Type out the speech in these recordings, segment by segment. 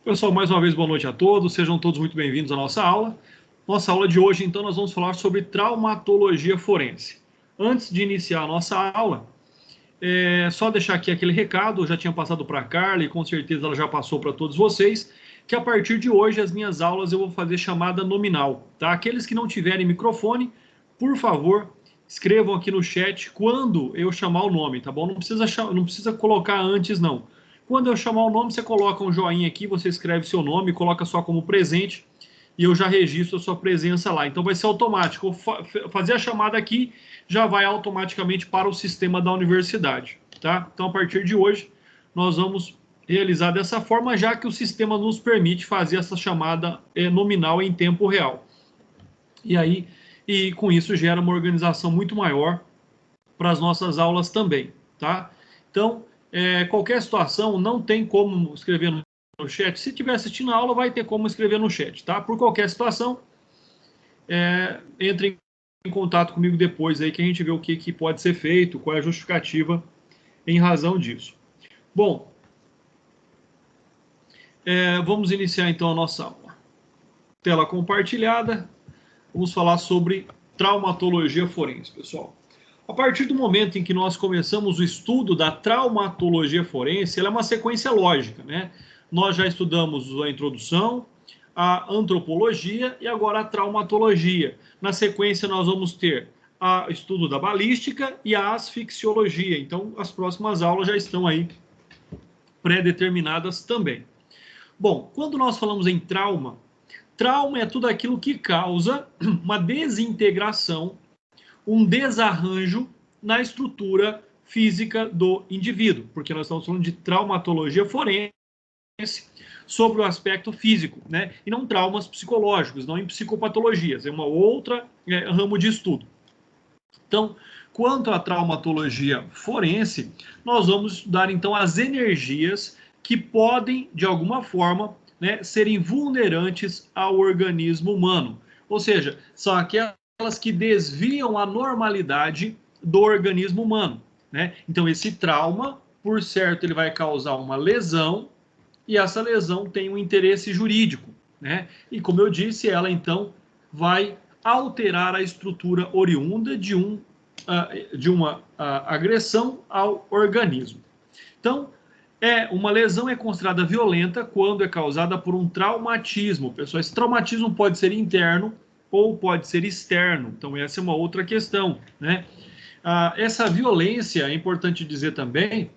Pessoal, mais uma vez, boa noite a todos. Sejam todos muito bem-vindos à nossa aula. Nossa aula de hoje, então, nós vamos falar sobre traumatologia forense. Antes de iniciar a nossa aula, só deixar aqui aquele recado, eu já tinha passado para a Carla e com certeza ela já passou para todos vocês, que a partir de hoje as minhas aulas eu vou fazer chamada nominal, tá? Aqueles que não tiverem microfone, por favor, escrevam aqui no chat quando eu chamar o nome, tá bom? Não precisa colocar antes, não. Quando eu chamar o nome, você coloca um joinha aqui, você escreve seu nome, coloca só como presente e eu já registro a sua presença lá. Então vai ser automático. Fazer a chamada aqui já vai automaticamente para o sistema da universidade, tá? Então a partir de hoje nós vamos realizar dessa forma, já que o sistema nos permite fazer essa chamada nominal em tempo real. E com isso gera uma organização muito maior para as nossas aulas também, tá? Então, qualquer situação, não tem como escrever no chat. Se estiver assistindo a aula, vai ter como escrever no chat, tá? Por qualquer situação, entre em contato comigo depois aí, que a gente vê o que pode ser feito, qual é a justificativa em razão disso. Bom, vamos iniciar então a nossa aula. Tela compartilhada, vamos falar sobre traumatologia forense, pessoal. A partir do momento em que nós começamos o estudo da traumatologia forense, ela é uma sequência lógica, né? Nós já estudamos a introdução, a antropologia e agora a traumatologia. Na sequência, nós vamos ter o estudo da balística e a asfixiologia. Então, as próximas aulas já estão aí pré-determinadas também. Bom, quando nós falamos em trauma é tudo aquilo que causa uma desintegração, um desarranjo na estrutura física do indivíduo, porque nós estamos falando de traumatologia forense sobre o aspecto físico, né? E não traumas psicológicos, não em psicopatologias, é uma outra ramo de estudo. Então, quanto à traumatologia forense, nós vamos estudar então as energias que podem, de alguma forma, né, serem vulnerantes ao organismo humano, ou seja, são aquelas que desviam a normalidade do organismo humano, né? Então, esse trauma, por certo, ele vai causar uma lesão, e essa lesão tem um interesse jurídico, né? E, como eu disse, ela, então, vai alterar a estrutura oriunda de uma agressão ao organismo. Então, uma lesão é considerada violenta quando é causada por um traumatismo. Pessoal, esse traumatismo pode ser interno ou pode ser externo. Então, essa é uma outra questão, né? Essa violência, é importante dizer também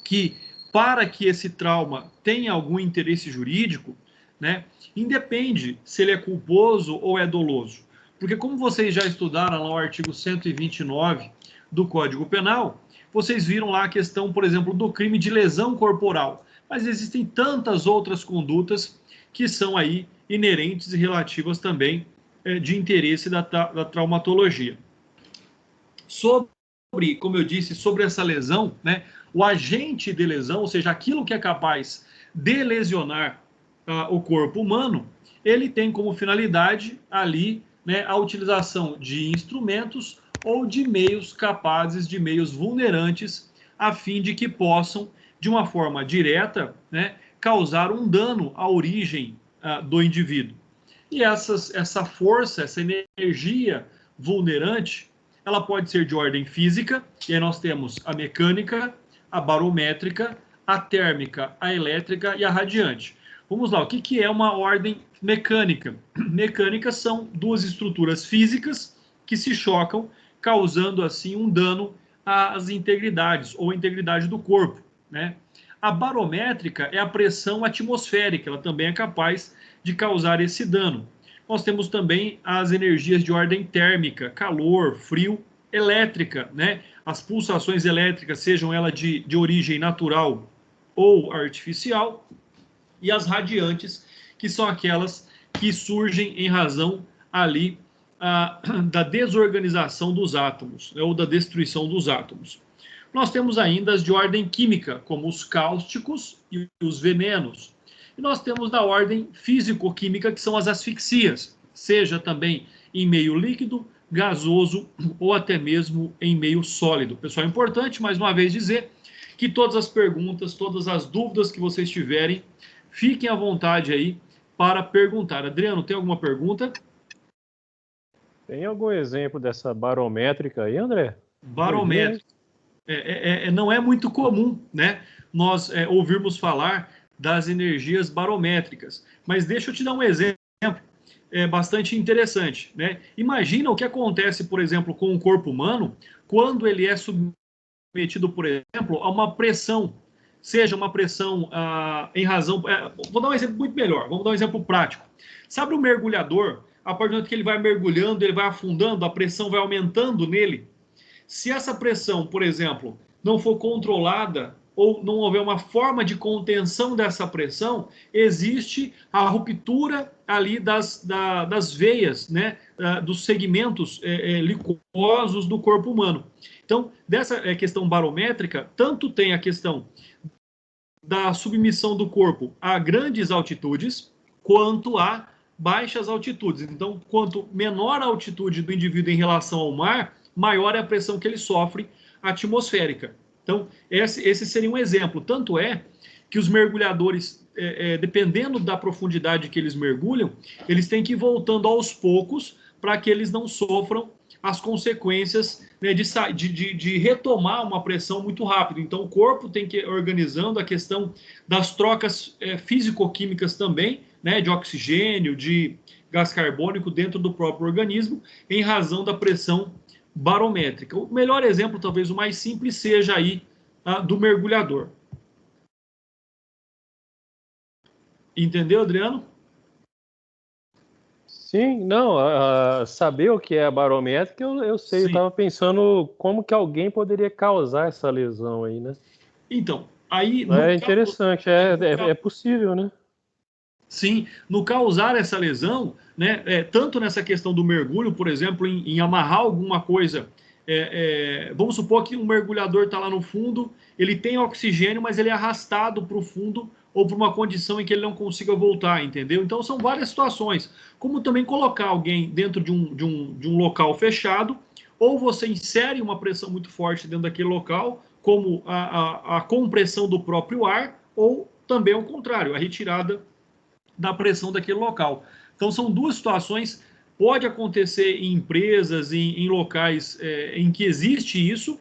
que, para que esse trauma tenha algum interesse jurídico, né, independe se ele é culposo ou é doloso. Porque, como vocês já estudaram lá o artigo 129 do Código Penal, vocês viram lá a questão, por exemplo, do crime de lesão corporal. Mas existem tantas outras condutas que são aí inerentes e relativas também de interesse da traumatologia. Sobre, como eu disse, sobre essa lesão, né, o agente de lesão, ou seja, aquilo que é capaz de lesionar o corpo humano, ele tem como finalidade ali, né, a utilização de instrumentos ou de meios capazes, de meios vulnerantes, a fim de que possam, de uma forma direta, né, causar um dano à origem do indivíduo. E essa força, essa energia vulnerante, ela pode ser de ordem física, e aí nós temos a mecânica, a barométrica, a térmica, a elétrica e a radiante. Vamos lá, o que é uma ordem mecânica? Mecânica são duas estruturas físicas que se chocam, causando assim um dano às integridades ou à integridade do corpo, né? A barométrica é a pressão atmosférica, ela também é capaz de causar esse dano. Nós temos também as energias de ordem térmica, calor, frio, elétrica, né? As pulsações elétricas, sejam elas de origem natural ou artificial, e as radiantes, que são aquelas que surgem em razão ali da desorganização dos átomos, né, ou da destruição dos átomos. Nós temos ainda as de ordem química, como os cáusticos e os venenos. E nós temos da ordem físico-química, que são as asfixias, seja também em meio líquido, gasoso ou até mesmo em meio sólido. Pessoal, é importante, mais uma vez, dizer que todas as perguntas, todas as dúvidas que vocês tiverem, fiquem à vontade aí para perguntar. Adriano, tem alguma pergunta? Tem algum exemplo dessa barométrica aí, André? Barométrica. Não é muito comum, né, nós ouvirmos falar das energias barométricas. Mas deixa eu te dar um exemplo bastante interessante, né? Imagina o que acontece, por exemplo, com o corpo humano quando ele é submetido, por exemplo, a uma pressão, seja uma pressão em razão... vou dar um exemplo muito melhor, vamos dar um exemplo prático. Sabe o mergulhador? A partir do momento que ele vai mergulhando, ele vai afundando, a pressão vai aumentando nele. Se essa pressão, por exemplo, não for controlada ou não houver uma forma de contenção dessa pressão, existe a ruptura ali das veias, né, dos segmentos liquosos do corpo humano. Então, dessa questão barométrica, tanto tem a questão da submissão do corpo a grandes altitudes, quanto a baixas altitudes. Então, quanto menor a altitude do indivíduo em relação ao mar, maior é a pressão que ele sofre atmosférica. Então, esse seria um exemplo. Tanto é que os mergulhadores, dependendo da profundidade que eles mergulham, eles têm que ir voltando aos poucos para que eles não sofram as consequências, né, de retomar uma pressão muito rápido. Então, o corpo tem que ir organizando a questão das trocas físico-químicas também, né, de oxigênio, de gás carbônico dentro do próprio organismo, em razão da pressão barométrica. O melhor exemplo, talvez o mais simples, seja aí do mergulhador. Entendeu, Adriano? Sim, não, saber o que é a barométrica, eu sei. Sim. Eu estava pensando como que alguém poderia causar essa lesão aí, né? Então, aí... É interessante, é possível, né? Sim, no causar essa lesão, né, tanto nessa questão do mergulho, por exemplo, em amarrar alguma coisa, vamos supor que um mergulhador está lá no fundo, ele tem oxigênio, mas ele é arrastado para o fundo ou para uma condição em que ele não consiga voltar, entendeu? Então são várias situações, como também colocar alguém dentro de um local fechado, ou você insere uma pressão muito forte dentro daquele local, como a compressão do próprio ar, ou também ao contrário, a retirada da pressão daquele local. Então, são duas situações. Pode acontecer em empresas, em locais em que existe isso.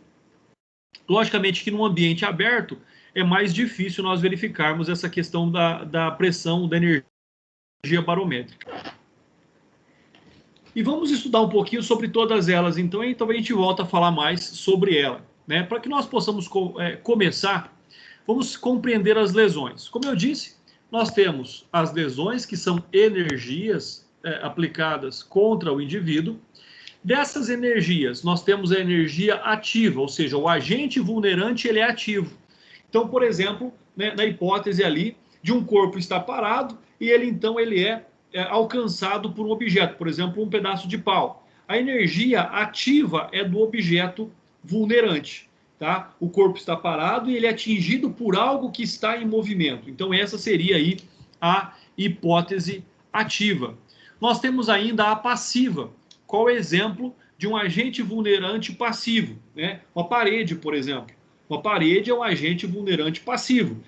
Logicamente que num ambiente aberto é mais difícil nós verificarmos essa questão da pressão, da energia barométrica. E vamos estudar um pouquinho sobre todas elas, então, e talvez a gente volta a falar mais sobre ela, né? Para que nós possamos começar, vamos compreender as lesões. Como eu disse, nós temos as lesões, que são energias aplicadas contra o indivíduo. Dessas energias, nós temos a energia ativa, ou seja, o agente vulnerante ele é ativo. Então, por exemplo, né, na hipótese ali de um corpo estar parado e ele então ele é alcançado por um objeto, por exemplo, um pedaço de pau. A energia ativa é do objeto vulnerante. Tá? O corpo está parado e ele é atingido por algo que está em movimento. Então, essa seria aí a hipótese ativa. Nós temos ainda a passiva. Qual é o exemplo de um agente vulnerante passivo? Né? Uma parede, por exemplo. Uma parede é um agente vulnerante passivo.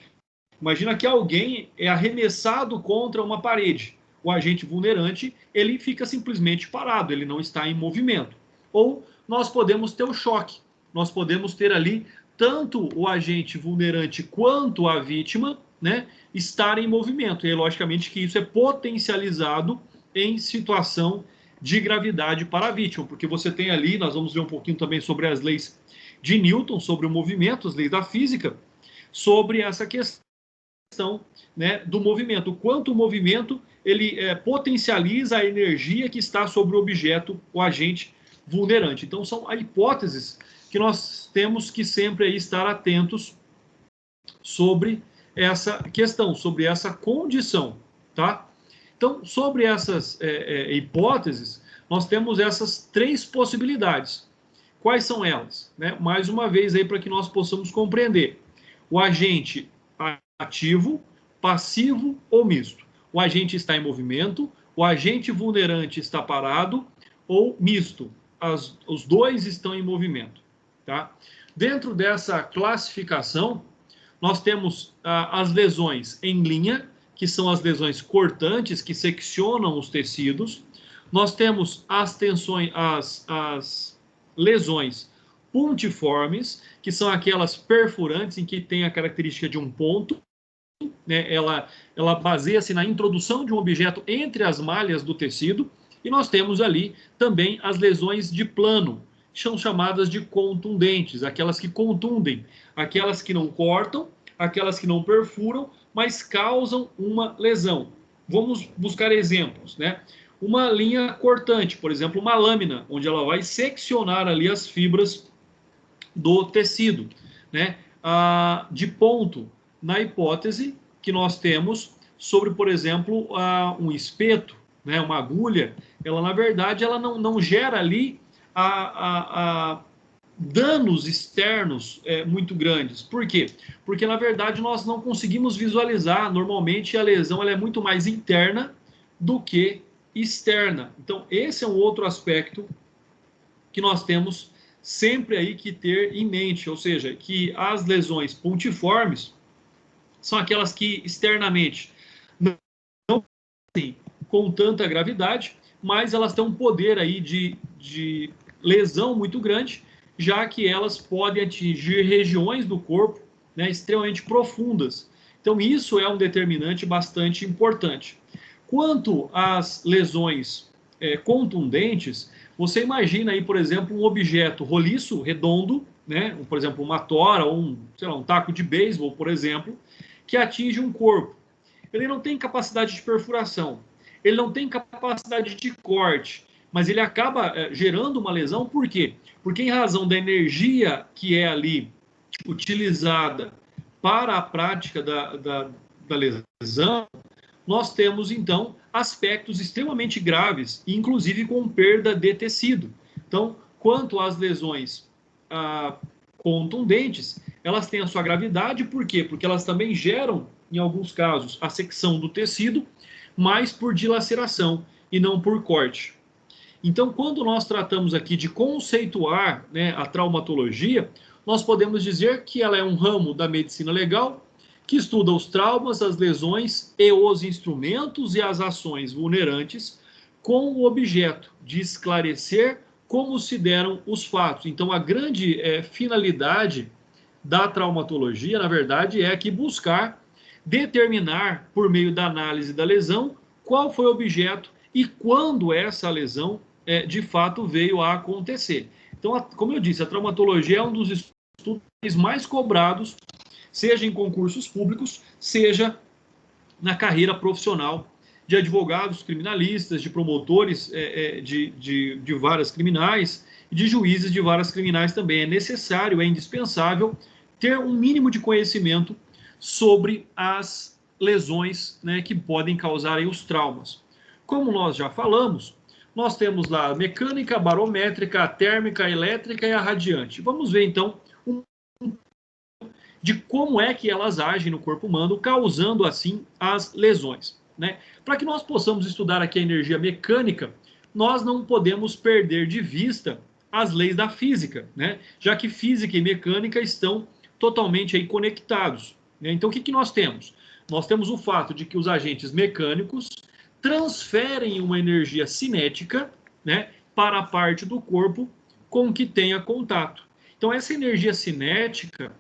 Imagina que alguém é arremessado contra uma parede. O agente vulnerante, ele fica simplesmente parado, ele não está em movimento. Ou nós podemos ter o choque. Nós podemos ter ali tanto o agente vulnerante quanto a vítima, né, estar em movimento. E logicamente que isso é potencializado em situação de gravidade para a vítima, porque você tem ali, nós vamos ver um pouquinho também sobre as leis de Newton, sobre o movimento, as leis da física, sobre essa questão, né, do movimento. O quanto o movimento ele potencializa a energia que está sobre o objeto, o agente vulnerante. Então, são hipóteses que nós temos que sempre aí estar atentos sobre essa questão, sobre essa condição, tá? Então, sobre essas hipóteses, nós temos essas três possibilidades. Quais são elas? Né? Mais uma vez aí para que nós possamos compreender. O agente ativo, passivo ou misto. O agente está em movimento, o agente vulnerante está parado ou misto. Os dois estão em movimento. Tá? Dentro dessa classificação, nós temos as lesões em linha, que são as lesões cortantes, que seccionam os tecidos. Nós temos as lesões puntiformes, que são aquelas perfurantes, em que tem a característica de um ponto, né? Ela baseia-se na introdução de um objeto entre as malhas do tecido. E nós temos ali também as lesões de plano, que são chamadas de contundentes, aquelas que contundem, aquelas que não cortam, aquelas que não perfuram, mas causam uma lesão. Vamos buscar exemplos, né? Uma linha cortante, por exemplo, uma lâmina, onde ela vai seccionar ali as fibras do tecido, né? De ponto, na hipótese que nós temos sobre, por exemplo, um espeto, né? Uma agulha, ela na verdade ela não gera ali danos externos muito grandes. Por quê? Porque, na verdade, nós não conseguimos visualizar. Normalmente, a lesão ela é muito mais interna do que externa. Então, esse é um outro aspecto que nós temos sempre aí que ter em mente, ou seja, que as lesões pontiformes são aquelas que externamente não têm com tanta gravidade, mas elas têm um poder aí de lesão muito grande, já que elas podem atingir regiões do corpo, né, extremamente profundas. Então, isso é um determinante bastante importante. Quanto às lesões contundentes, você imagina aí, por exemplo, um objeto roliço, redondo, né, por exemplo, uma tora ou um taco de beisebol, por exemplo, que atinge um corpo. Ele não tem capacidade de perfuração, ele não tem capacidade de corte, mas ele acaba gerando uma lesão. Por quê? Porque em razão da energia que é ali utilizada para a prática da lesão, nós temos, então, aspectos extremamente graves, inclusive com perda de tecido. Então, quanto às lesões contundentes, elas têm a sua gravidade. Por quê? Porque elas também geram, em alguns casos, a secção do tecido, mas por dilaceração e não por corte. Então, quando nós tratamos aqui de conceituar, né, a traumatologia, nós podemos dizer que ela é um ramo da medicina legal que estuda os traumas, as lesões e os instrumentos e as ações vulnerantes com o objeto de esclarecer como se deram os fatos. Então, a grande finalidade da traumatologia, na verdade, é que buscar determinar, por meio da análise da lesão, qual foi o objeto e quando essa lesão de fato veio a acontecer. Então, como eu disse, a traumatologia é um dos estudos mais cobrados, seja em concursos públicos, seja na carreira profissional de advogados criminalistas, de promotores de varas criminais e de juízes de varas criminais também. É necessário, é indispensável ter um mínimo de conhecimento sobre as lesões, né, que podem causar aí os traumas. Como nós já falamos, nós temos lá a mecânica, a barométrica, a térmica, a elétrica e a radiante. Vamos ver, então, de como é que elas agem no corpo humano, causando, assim, as lesões, né? Para que nós possamos estudar aqui a energia mecânica, nós não podemos perder de vista as leis da física, né? Já que física e mecânica estão totalmente aí conectados, né? Então, o que nós temos? Nós temos o fato de que os agentes mecânicos transferem uma energia cinética, né, para a parte do corpo com que tenha contato. Então, essa energia cinética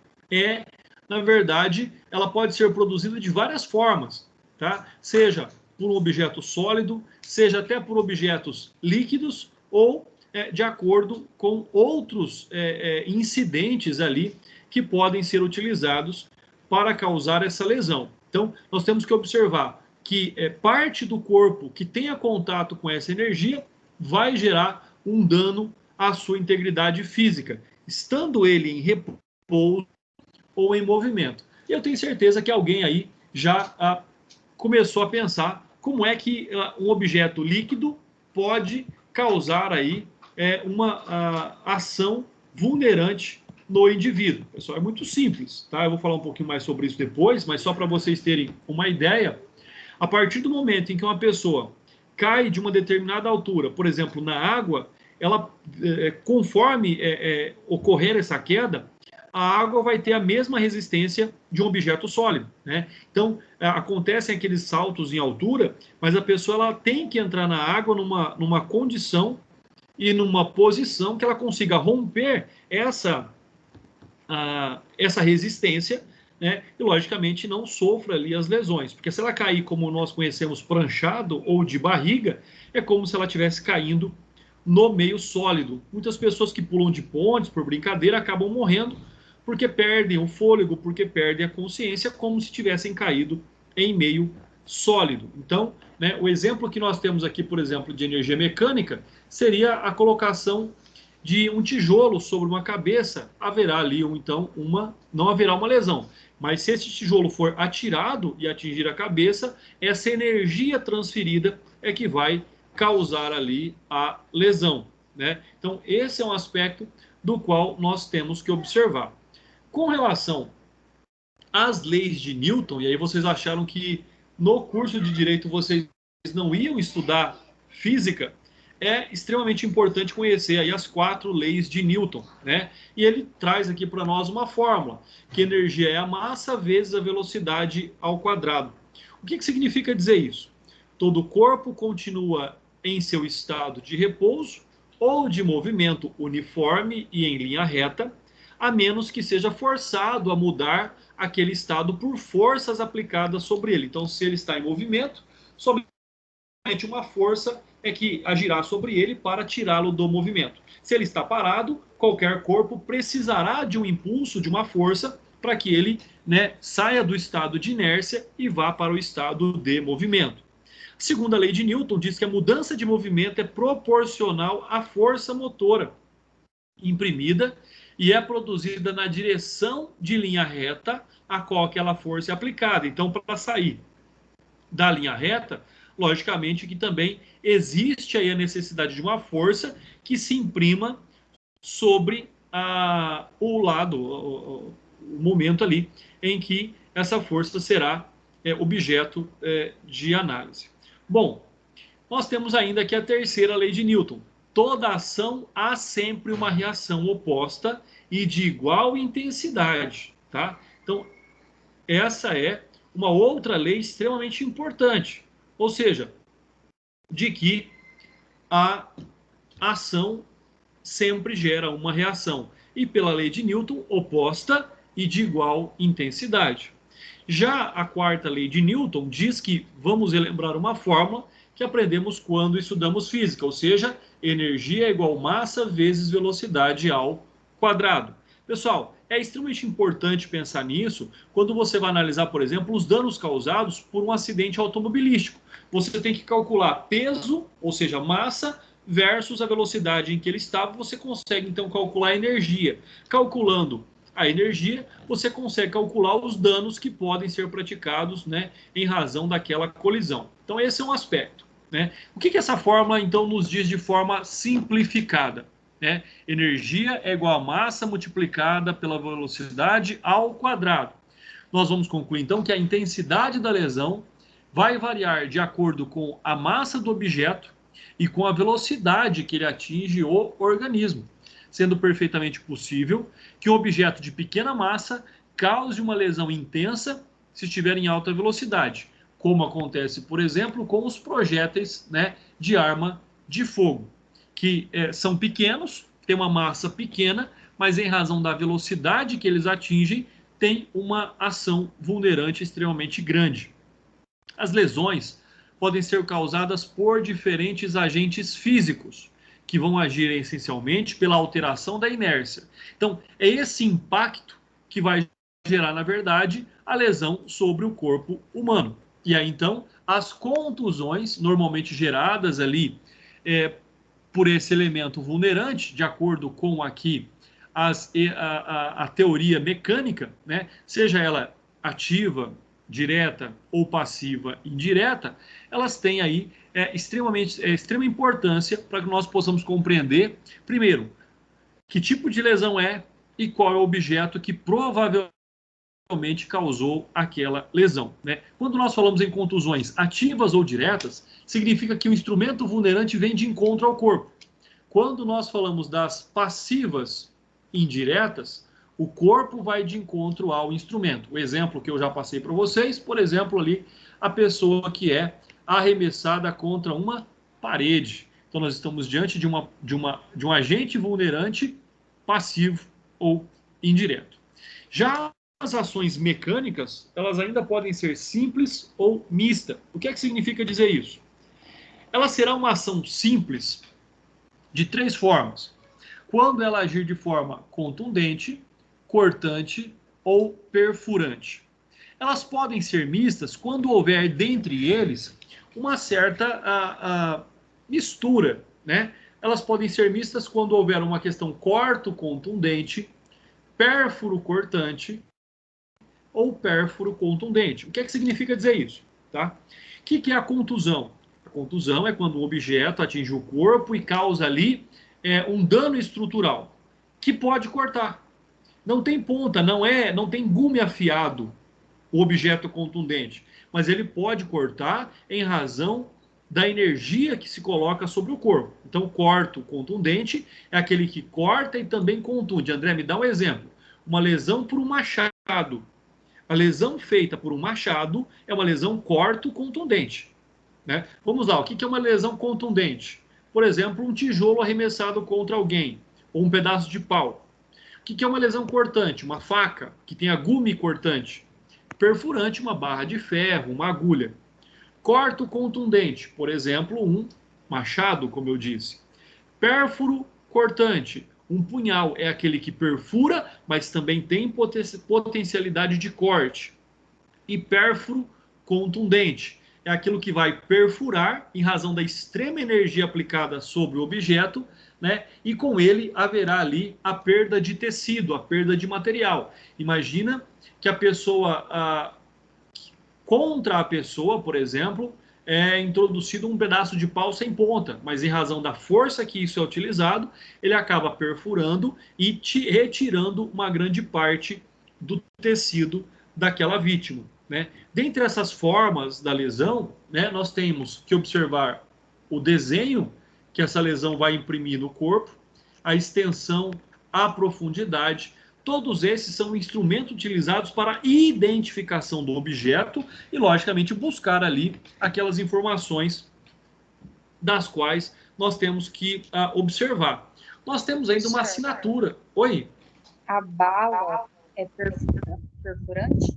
na verdade, ela pode ser produzida de várias formas, tá? Seja por um objeto sólido, seja até por objetos líquidos ou de acordo com outros incidentes ali que podem ser utilizados para causar essa lesão. Então, nós temos que observar que parte do corpo que tenha contato com essa energia vai gerar um dano à sua integridade física, estando ele em repouso ou em movimento. E eu tenho certeza que alguém aí já começou a pensar como é que um objeto líquido pode causar aí uma ação vulnerante no indivíduo. Pessoal, é muito simples, tá? Eu vou falar um pouquinho mais sobre isso depois, mas só para vocês terem uma ideia, a partir do momento em que uma pessoa cai de uma determinada altura, por exemplo, na água, ela, conforme ocorrer essa queda, a água vai ter a mesma resistência de um objeto sólido, né? Então, acontecem aqueles saltos em altura, mas a pessoa ela tem que entrar na água numa condição e numa posição que ela consiga romper essa resistência, né? E, logicamente, não sofra ali as lesões. Porque se ela cair, como nós conhecemos, pranchado ou de barriga, é como se ela estivesse caindo no meio sólido. Muitas pessoas que pulam de pontes, por brincadeira, acabam morrendo porque perdem o fôlego, porque perdem a consciência, como se tivessem caído em meio sólido. Então, né, o exemplo que nós temos aqui, por exemplo, de energia mecânica, seria a colocação de um tijolo sobre uma cabeça. Haverá ali, então, não haverá uma lesão. Mas se esse tijolo for atirado e atingir a cabeça, essa energia transferida é que vai causar ali a lesão, né? Então, esse é um aspecto do qual nós temos que observar. Com relação às leis de Newton, e aí vocês acharam que no curso de Direito vocês não iam estudar física, é extremamente importante conhecer aí as 4 leis de Newton, né? E ele traz aqui para nós uma fórmula, que energia é a massa vezes a velocidade ao quadrado. O que significa dizer isso? Todo corpo continua em seu estado de repouso ou de movimento uniforme e em linha reta, a menos que seja forçado a mudar aquele estado por forças aplicadas sobre ele. Então, se ele está em movimento, somente uma força é que agirá sobre ele para tirá-lo do movimento. Se ele está parado, qualquer corpo precisará de um impulso, de uma força, para que ele, né, saia do estado de inércia e vá para o estado de movimento. A segunda lei de Newton diz que a mudança de movimento é proporcional à força motora imprimida e é produzida na direção de linha reta a qual aquela força é aplicada. Então, para sair da linha reta, logicamente que também existe aí a necessidade de uma força que se imprima sobre o lado, o momento ali em que essa força será objeto de análise. Bom, nós temos ainda aqui a terceira lei de Newton. Toda ação há sempre uma reação oposta e de igual intensidade, tá? Então, essa é uma outra lei extremamente importante, ou seja, de que a ação sempre gera uma reação, e pela lei de Newton, oposta e de igual intensidade. Já a quarta lei de Newton diz que vamos relembrar uma fórmula que aprendemos quando estudamos física, ou seja, energia é igual massa vezes velocidade ao quadrado. Pessoal, é extremamente importante pensar nisso quando você vai analisar, por exemplo, os danos causados por um acidente automobilístico. Você tem que calcular peso, ou seja, massa, versus a velocidade em que ele estava. Você consegue, então, calcular a energia. Calculando a energia, você consegue calcular os danos que podem ser praticados, né, em razão daquela colisão. Então, esse é um aspecto, né? O que essa fórmula, então, nos diz de forma simplificada? Né? Energia é igual a massa multiplicada pela velocidade ao quadrado. Nós vamos concluir, então, que a intensidade da lesão vai variar de acordo com a massa do objeto e com a velocidade que ele atinge o organismo, sendo perfeitamente possível que um objeto de pequena massa cause uma lesão intensa se estiver em alta velocidade, como acontece, por exemplo, com os projéteis, né, de arma de fogo, que são pequenos, têm uma massa pequena, mas em razão da velocidade que eles atingem, tem uma ação vulnerante extremamente grande. As lesões podem ser causadas por diferentes agentes físicos, que vão agir essencialmente pela alteração da inércia. Então, é esse impacto que vai gerar, na verdade, a lesão sobre o corpo humano. E aí, então, as contusões, normalmente geradas ali por esse elemento vulnerante, de acordo com aqui a teoria mecânica, né, seja ela ativa, direta ou passiva indireta, elas têm aí extrema importância para que nós possamos compreender, primeiro, que tipo de lesão é e qual é o objeto que provavelmente causou aquela lesão, né? Quando nós falamos em contusões ativas ou diretas, significa que o instrumento vulnerante vem de encontro ao corpo. Quando nós falamos das passivas indiretas, O corpo vai de encontro ao instrumento. O exemplo que eu já passei para vocês, por exemplo, ali, a pessoa que é arremessada contra uma parede. Então, nós estamos diante de um agente vulnerante passivo ou indireto. Já as ações mecânicas, elas ainda podem ser simples ou mista. O que é que significa dizer isso? Ela será uma ação simples de 3 formas. Quando ela agir de forma contundente, cortante ou perfurante. Elas podem ser mistas quando houver dentre eles uma certa mistura, né? Elas podem ser mistas quando houver uma questão corto contundente, pérfuro cortante ou pérfuro contundente. O que é que significa dizer isso? Tá? O que é a contusão? A contusão é quando um objeto atinge o corpo e causa ali um dano estrutural que pode cortar. Não tem ponta, não tem gume afiado o objeto contundente, mas ele pode cortar em razão da energia que se coloca sobre o corpo. Então, corto contundente é aquele que corta e também contunde. André, me dá um exemplo. Uma lesão por um machado. A lesão feita por um machado é uma lesão corto contundente. Né? Vamos lá, o que é uma lesão contundente? Por exemplo, um tijolo arremessado contra alguém, ou um pedaço de pau. O que é uma lesão cortante? Uma faca, que tem gume cortante. Perfurante, uma barra de ferro, uma agulha. Corto contundente, por exemplo, um machado, como eu disse. Pérfuro cortante, um punhal é aquele que perfura, mas também tem potencialidade de corte. E pérfuro contundente é aquilo que vai perfurar em razão da extrema energia aplicada sobre o objeto, né? E com ele haverá ali a perda de tecido, a perda de material. Imagina que a pessoa, contra a pessoa, por exemplo, é introduzido um pedaço de pau sem ponta, mas em razão da força que isso é utilizado, ele acaba perfurando e retirando uma grande parte do tecido daquela vítima. Né? Dentre essas formas da lesão, né, nós temos que observar o desenho que essa lesão vai imprimir no corpo, a extensão, a profundidade. Todos esses são instrumentos utilizados para identificação do objeto e, logicamente, buscar ali aquelas informações das quais nós temos que observar. Nós temos ainda uma assinatura. Oi? A bala é perfurante?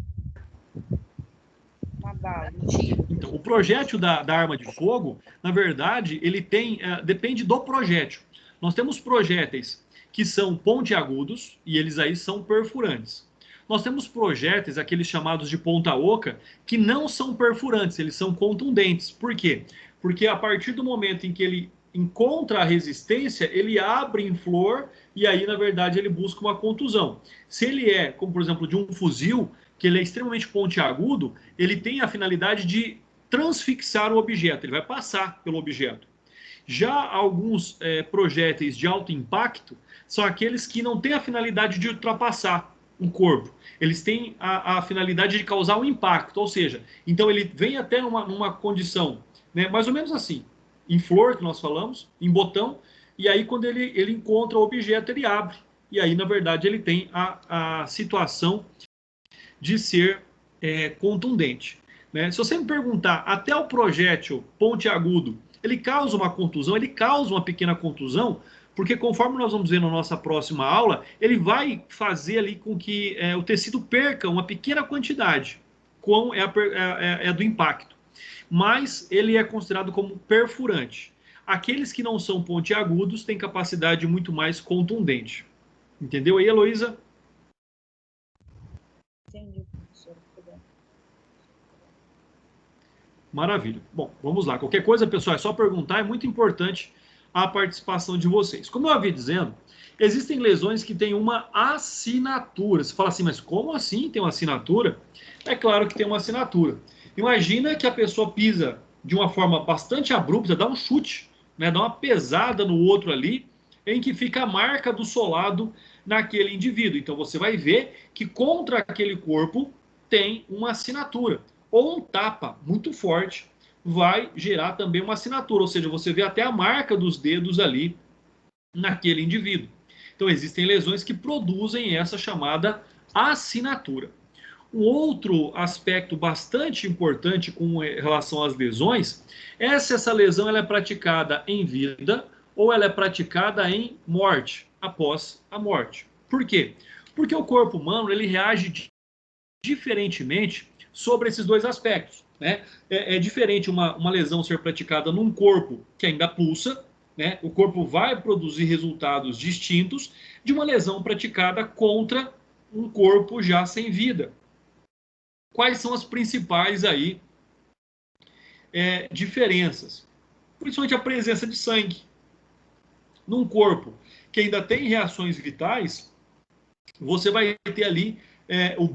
Uma bala, um tiro. Então, o projétil da arma de fogo, na verdade, ele tem, depende do projétil. Nós temos projéteis que são pontiagudos e eles aí são perfurantes. Nós temos projéteis, aqueles chamados de ponta oca, que não são perfurantes, eles são contundentes. Por quê? Porque a partir do momento em que ele encontra a resistência, ele abre em flor e aí, na verdade, ele busca uma contusão. Se ele é, como por exemplo, de um fuzil, que ele é extremamente pontiagudo, ele tem a finalidade de transfixar o objeto, ele vai passar pelo objeto. Já alguns projéteis de alto impacto são aqueles que não têm a finalidade de ultrapassar o corpo. Eles têm a finalidade de causar um impacto, ou seja, então ele vem até numa condição, né, mais ou menos assim, em flor, que nós falamos, em botão, e aí quando ele encontra o objeto, ele abre. E aí, na verdade, ele tem a situação de ser contundente. Né? Se você me perguntar, até o projétil pontiagudo, ele causa uma contusão, ele causa uma pequena contusão, porque conforme nós vamos ver na nossa próxima aula, ele vai fazer ali com que o tecido perca uma pequena quantidade, como é do impacto. Mas ele é considerado como perfurante. Aqueles que não são pontiagudos têm capacidade muito mais contundente. Entendeu aí, Heloísa? Entendi, professor. Maravilha. Bom, vamos lá. Qualquer coisa, pessoal, é só perguntar. É muito importante a participação de vocês. Como eu havia dizendo, existem lesões que têm uma assinatura. Você fala assim, mas como assim tem uma assinatura? É claro que tem uma assinatura. Imagina que a pessoa pisa de uma forma bastante abrupta, dá um chute, né, dá uma pesada no outro ali, em que fica a marca do solado naquele indivíduo. Então você vai ver que contra aquele corpo tem uma assinatura. Ou um tapa muito forte vai gerar também uma assinatura, ou seja, você vê até a marca dos dedos ali naquele indivíduo. Então, existem lesões que produzem essa chamada assinatura. Um outro aspecto bastante importante com relação às lesões é se essa lesão ela é praticada em vida ou ela é praticada em morte, após a morte. Por quê? Porque o corpo humano ele reage diferentemente sobre esses dois aspectos. Né? É diferente uma lesão ser praticada num corpo que ainda pulsa, né? O corpo vai produzir resultados distintos de uma lesão praticada contra um corpo já sem vida. Quais são as principais aí diferenças? Principalmente a presença de sangue. Num corpo que ainda tem reações vitais, você vai ter ali o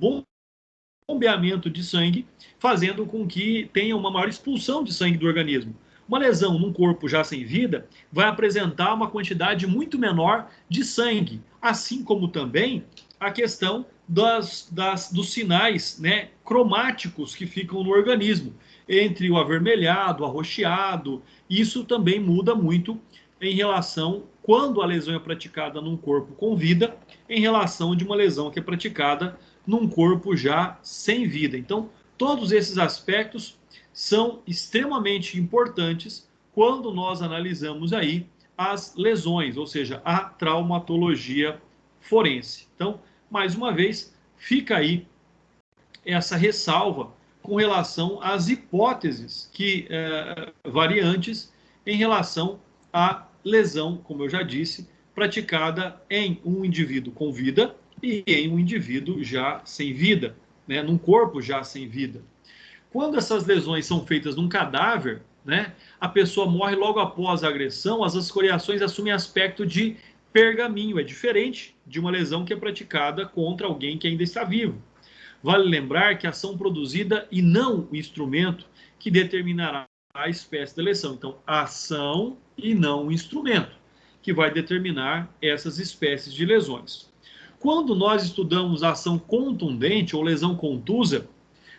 bombeamento de sangue, fazendo com que tenha uma maior expulsão de sangue do organismo. Uma lesão num corpo já sem vida vai apresentar uma quantidade muito menor de sangue, assim como também a questão dos sinais, né, cromáticos que ficam no organismo, entre o avermelhado, o arroxeado. Isso também muda muito em relação quando a lesão é praticada num corpo com vida, em relação de uma lesão que é praticada num corpo já sem vida. Então, todos esses aspectos são extremamente importantes quando nós analisamos aí as lesões, ou seja, a traumatologia forense. Então, mais uma vez, fica aí essa ressalva com relação às hipóteses variantes em relação à lesão, como eu já disse, praticada em um indivíduo com vida e em um indivíduo já sem vida, né, num corpo já sem vida. Quando essas lesões são feitas num cadáver, né, a pessoa morre logo após a agressão, as escoriações assumem aspecto de pergaminho. É diferente de uma lesão que é praticada contra alguém que ainda está vivo. Vale lembrar que a ação produzida e não o instrumento que determinará a espécie da lesão. Então, a ação e não o instrumento que vai determinar essas espécies de lesões. Quando nós estudamos a ação contundente ou lesão contusa,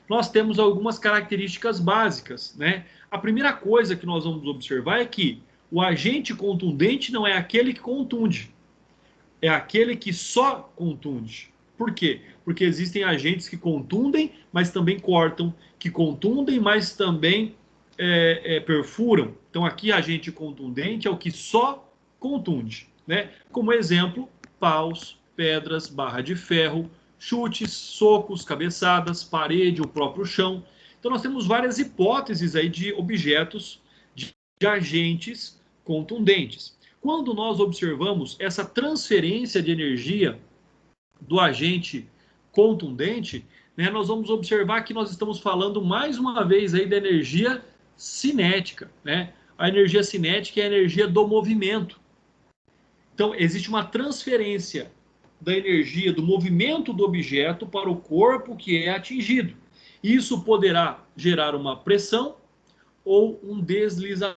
nós temos algumas características básicas, né? A primeira coisa que nós vamos observar é que o agente contundente não é aquele que contunde, é aquele que só contunde. Por quê? Porque existem agentes que contundem, mas também cortam, que contundem, mas também perfuram. Então, aqui, agente contundente é o que só contunde, né? Como exemplo, paus, pedras, barra de ferro, chutes, socos, cabeçadas, parede, o próprio chão. Então, nós temos várias hipóteses aí de objetos, de agentes contundentes. Quando nós observamos essa transferência de energia do agente contundente, né, nós vamos observar que nós estamos falando mais uma vez aí da energia cinética, né? A energia cinética é a energia do movimento. Então, existe uma transferência da energia do movimento do objeto para o corpo que é atingido. Isso poderá gerar uma pressão ou um deslizamento,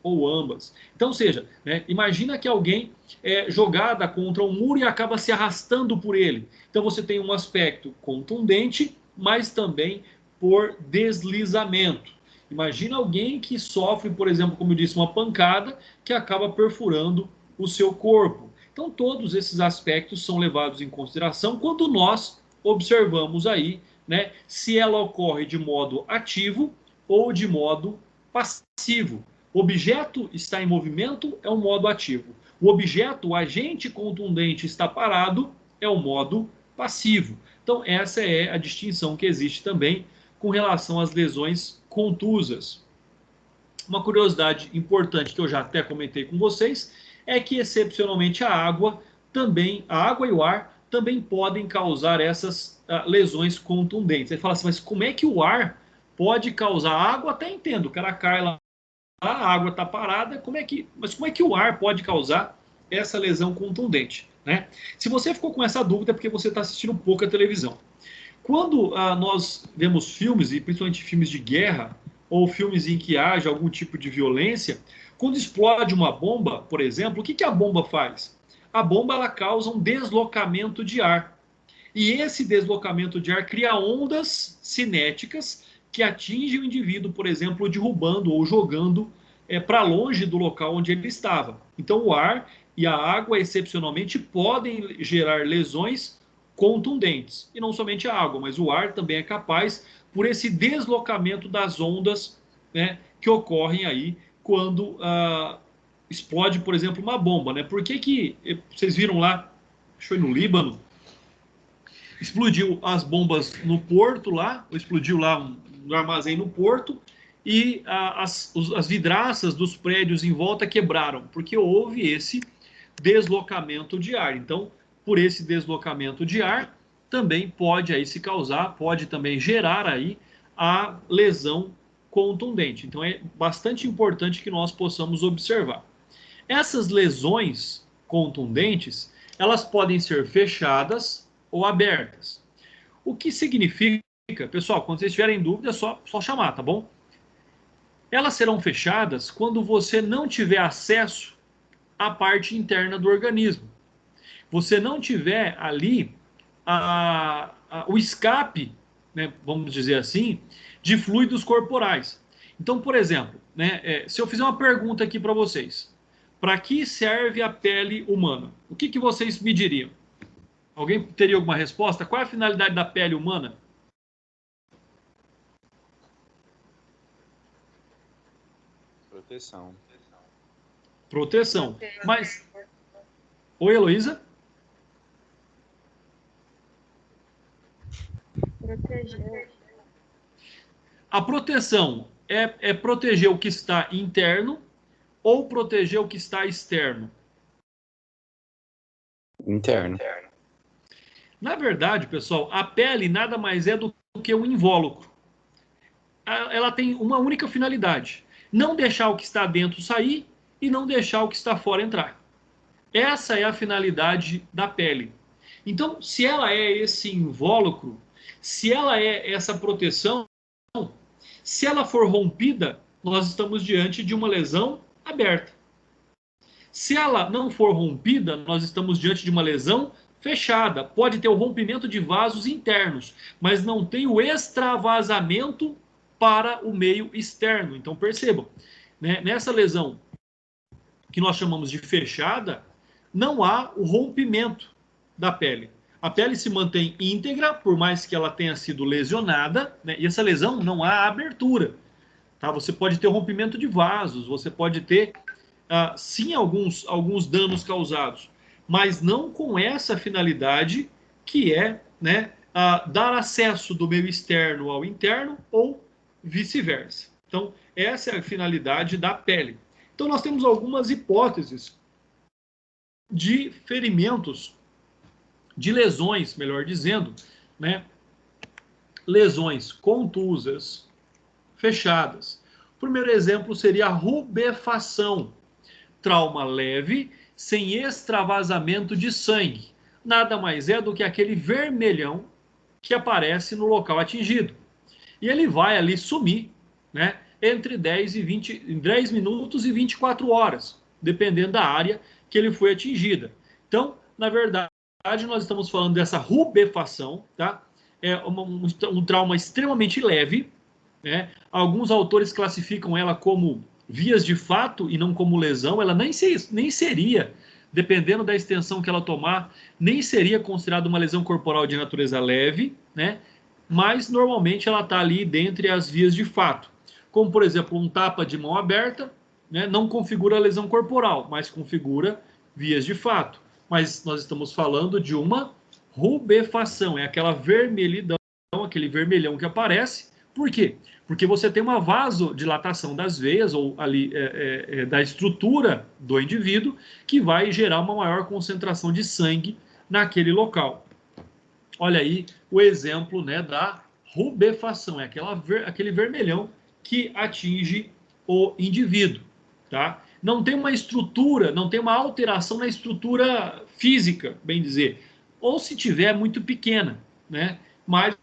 ou ambas. Então, ou seja, né, imagina que alguém é jogada contra um muro e acaba se arrastando por ele. Então, você tem um aspecto contundente, mas também por deslizamento. Imagina alguém que sofre, por exemplo, como eu disse, uma pancada que acaba perfurando o seu corpo. Então, todos esses aspectos são levados em consideração quando nós observamos aí, né, se ela ocorre de modo ativo ou de modo passivo. O objeto está em movimento, é o modo ativo. O objeto, o agente contundente, está parado, é o modo passivo. Então, essa é a distinção que existe também com relação às lesões contusas. Uma curiosidade importante que eu já até comentei com vocês é que, excepcionalmente, a água e o ar também podem causar essas lesões contundentes. Você fala assim, mas como é que o ar pode causar? A água até entendo, o cara cai lá, a água está parada, mas como é que o ar pode causar essa lesão contundente? Né? Se você ficou com essa dúvida, é porque você está assistindo pouca televisão. Quando nós vemos filmes, e principalmente filmes de guerra, ou filmes em que haja algum tipo de violência, quando explode uma bomba, por exemplo, o que a bomba faz? A bomba ela causa um deslocamento de ar. E esse deslocamento de ar cria ondas cinéticas que atingem o indivíduo, por exemplo, derrubando ou jogando para longe do local onde ele estava. Então, o ar e a água, excepcionalmente, podem gerar lesões contundentes. E não somente a água, mas o ar também é capaz, por esse deslocamento das ondas, né, que ocorrem aí quando explode, por exemplo, uma bomba. Né? Por que vocês viram lá, acho que foi no Líbano, explodiu as bombas no porto lá, explodiu lá um armazém no porto, e as vidraças dos prédios em volta quebraram, porque houve esse deslocamento de ar. Então, por esse deslocamento de ar, também pode aí se causar, pode também gerar aí a lesão contundente. Então, é bastante importante que nós possamos observar. Essas lesões contundentes, elas podem ser fechadas ou abertas. O que significa, pessoal, quando vocês tiverem dúvida, é só chamar, tá bom? Elas serão fechadas quando você não tiver acesso à parte interna do organismo. Você não tiver ali o escape, né, vamos dizer assim, de fluidos corporais. Então, por exemplo, né, se eu fizer uma pergunta aqui para vocês, para que serve a pele humana? O que vocês me diriam? Alguém teria alguma resposta? Qual é a finalidade da pele humana? Proteção. Proteção. Mas... Oi, Heloísa? Proteger. A proteção é proteger o que está interno ou proteger o que está externo? Interno. Na verdade, pessoal, a pele nada mais é do que um invólucro. Ela tem uma única finalidade: não deixar o que está dentro sair e não deixar o que está fora entrar. Essa é a finalidade da pele. Então, se ela é esse invólucro, se ela é essa proteção, se ela for rompida, nós estamos diante de uma lesão aberta. Se ela não for rompida, nós estamos diante de uma lesão fechada. Pode ter o rompimento de vasos internos, mas não tem o extravasamento para o meio externo. Então, percebam, né? Nessa lesão que nós chamamos de fechada, não há o rompimento da pele. A pele se mantém íntegra, por mais que ela tenha sido lesionada, né? E essa lesão não há abertura. Tá? Você pode ter rompimento de vasos, você pode ter, sim, alguns danos causados, mas não com essa finalidade que é, né, dar acesso do meio externo ao interno ou vice-versa. Então, essa é a finalidade da pele. Então, nós temos algumas hipóteses de ferimentos, de lesões, melhor dizendo, né? Lesões contusas, fechadas. O primeiro exemplo seria a rubefação, trauma leve, sem extravasamento de sangue. Nada mais é do que aquele vermelhão que aparece no local atingido. E ele vai ali sumir, né, entre 10 minutos e 24 horas, dependendo da área que ele foi atingida. Então, na verdade, nós estamos falando dessa rubefação, tá? É um trauma extremamente leve, né? Alguns autores classificam ela como vias de fato e não como lesão. Ela nem seria, dependendo da extensão que ela tomar, nem seria considerada uma lesão corporal de natureza leve, né? Mas normalmente ela está ali dentre as vias de fato. Como, por exemplo, um tapa de mão aberta, né? Não configura lesão corporal, mas configura vias de fato. Mas nós estamos falando de uma rubefação, é aquela vermelhidão, aquele vermelhão que aparece. Por quê? Porque você tem uma vasodilatação das veias ou ali da estrutura do indivíduo que vai gerar uma maior concentração de sangue naquele local. Olha aí o exemplo, né, da rubefação, é aquele vermelhão que atinge o indivíduo, tá? Não tem uma estrutura, não tem uma alteração na estrutura física, bem dizer, ou se tiver, muito pequena, né? Mas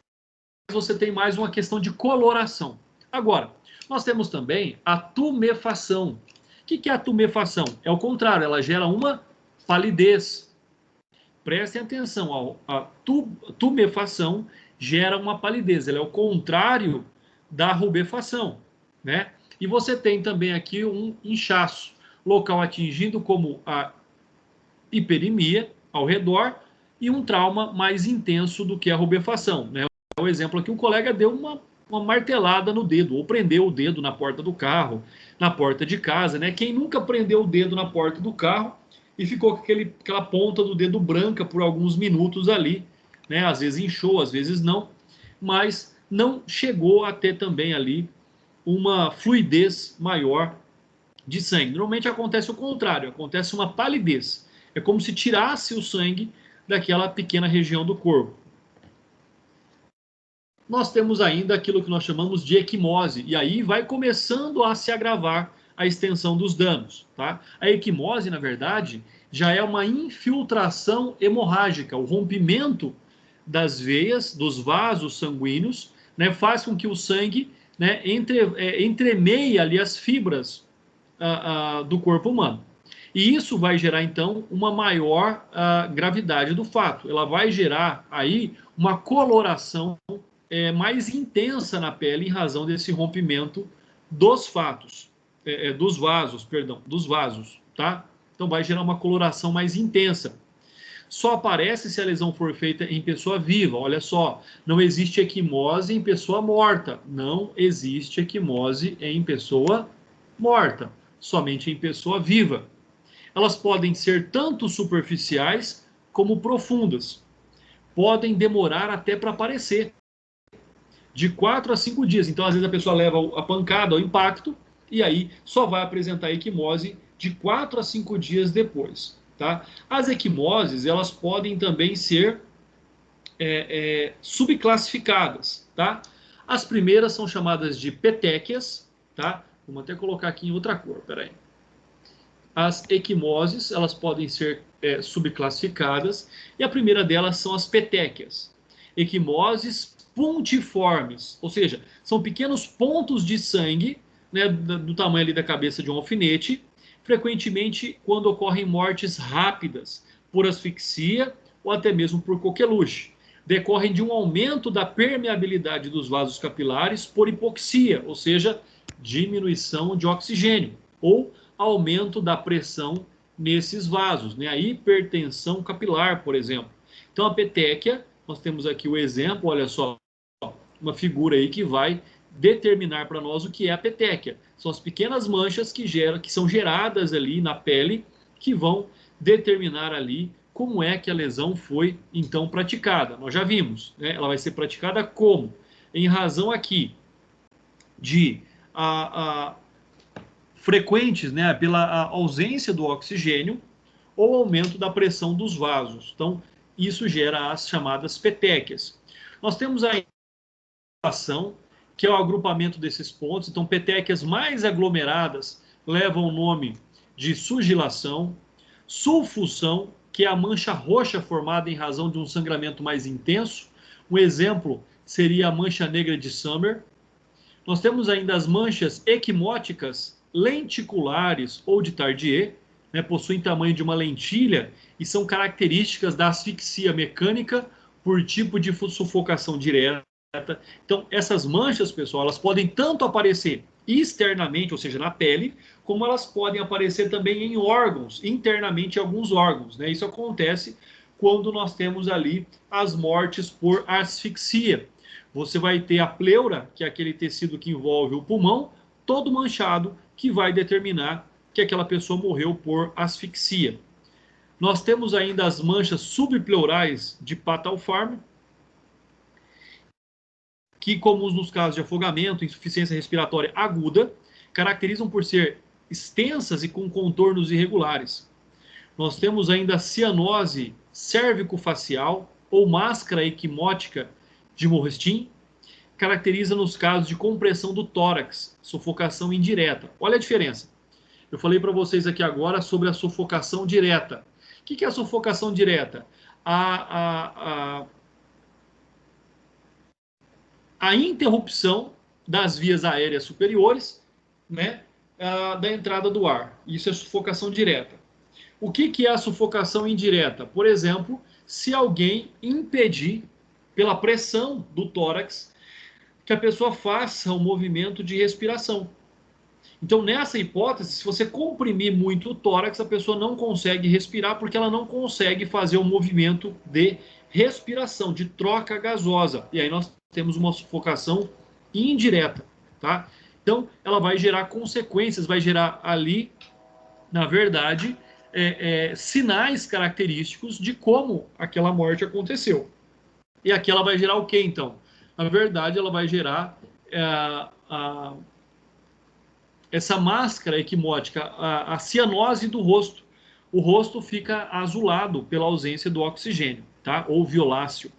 você tem mais uma questão de coloração. Agora, nós temos também a tumefação. O que é a tumefação? É o contrário, ela gera uma palidez. Prestem atenção, a tumefação gera uma palidez, ela é o contrário da rubefação, né? E você tem também aqui um inchaço. local atingido como a hiperemia ao redor e um trauma mais intenso do que a rubefação, né? O exemplo aqui, o colega deu uma martelada no dedo, ou prendeu o dedo na porta do carro, na porta de casa, né? Quem nunca prendeu o dedo na porta do carro e ficou com aquela ponta do dedo branca por alguns minutos ali, né? Às vezes inchou, às vezes não, mas não chegou a ter também ali uma fluidez maior de sangue. Normalmente acontece o contrário, acontece uma palidez. É como se tirasse o sangue daquela pequena região do corpo. Nós temos ainda aquilo que nós chamamos de equimose, e aí vai começando a se agravar a extensão dos danos. Tá? A equimose, na verdade, já é uma infiltração hemorrágica, o rompimento das veias, dos vasos sanguíneos, né, faz com que o sangue, né, entremeie ali as fibras do corpo humano. E isso vai gerar, então, uma maior gravidade do fato. Ela vai gerar aí uma coloração mais intensa na pele em razão desse rompimento dos vasos, tá? Então vai gerar uma coloração mais intensa. Só aparece se a lesão for feita em pessoa viva. Olha só, não existe equimose em pessoa morta. Não existe equimose em pessoa morta, somente em pessoa viva. Elas podem ser tanto superficiais como profundas. Podem demorar até para aparecer. De 4 a 5 dias. Então, às vezes, a pessoa leva a pancada, o impacto, e aí só vai apresentar equimose de 4 a 5 dias depois. Tá? As equimoses, elas podem também ser subclassificadas. Tá? As primeiras são chamadas de petequias. Tá? Vamos até colocar aqui em outra cor, peraí. As equimoses, elas podem ser subclassificadas, e a primeira delas são as petequias. Equimoses pontiformes, ou seja, são pequenos pontos de sangue, né, do tamanho ali da cabeça de um alfinete, frequentemente quando ocorrem mortes rápidas, por asfixia ou até mesmo por coqueluche. Decorrem de um aumento da permeabilidade dos vasos capilares por hipoxia, ou seja, diminuição de oxigênio, ou aumento da pressão nesses vasos, né? A hipertensão capilar, por exemplo. Então, a petequia, nós temos aqui o exemplo, olha só, uma figura aí que vai determinar para nós o que é a petequia. São as pequenas manchas que são geradas ali na pele, que vão determinar ali como é que a lesão foi, então, praticada. Nós já vimos, né? Ela vai ser praticada como? Em razão aqui de frequentes, né, pela ausência do oxigênio ou aumento da pressão dos vasos. Então, isso gera as chamadas petequias. Nós temos a ação, que é o agrupamento desses pontos. Então, petequias mais aglomeradas levam o nome de sugilação, sulfusão, que é a mancha roxa formada em razão de um sangramento mais intenso. Um exemplo seria a mancha negra de Summer. Nós temos ainda as manchas equimóticas lenticulares ou de Tardieu, né, possuem tamanho de uma lentilha e são características da asfixia mecânica por tipo de sufocação direta. Então, essas manchas, pessoal, elas podem tanto aparecer externamente, ou seja, na pele, como elas podem aparecer também em órgãos, internamente em alguns órgãos, né? Isso acontece quando nós temos ali as mortes por asfixia. Você vai ter a pleura, que é aquele tecido que envolve o pulmão, todo manchado, que vai determinar que aquela pessoa morreu por asfixia. Nós temos ainda as manchas subpleurais de Patalfarm, que, como nos casos de afogamento, insuficiência respiratória aguda, caracterizam por ser extensas e com contornos irregulares. Nós temos ainda a cianose cérvico-facial ou máscara equimótica de Morrestin, caracteriza nos casos de compressão do tórax, sufocação indireta. Olha a diferença. Eu falei para vocês aqui agora sobre a sufocação direta. O que é a sufocação direta? A interrupção das vias aéreas superiores, né, da entrada do ar. Isso é sufocação direta. O que é a sufocação indireta? Por exemplo, se alguém impedir, pela pressão do tórax, que a pessoa faça um movimento de respiração. Então, nessa hipótese, se você comprimir muito o tórax, a pessoa não consegue respirar porque ela não consegue fazer o movimento de respiração, de troca gasosa. E aí nós temos uma sufocação indireta, tá? Então, ela vai gerar consequências, vai gerar ali, na verdade, sinais característicos de como aquela morte aconteceu. E aqui ela vai gerar o quê, então? Na verdade, ela vai gerar essa máscara equimótica, a cianose do rosto. O rosto fica azulado pela ausência do oxigênio, tá? Ou violáceo.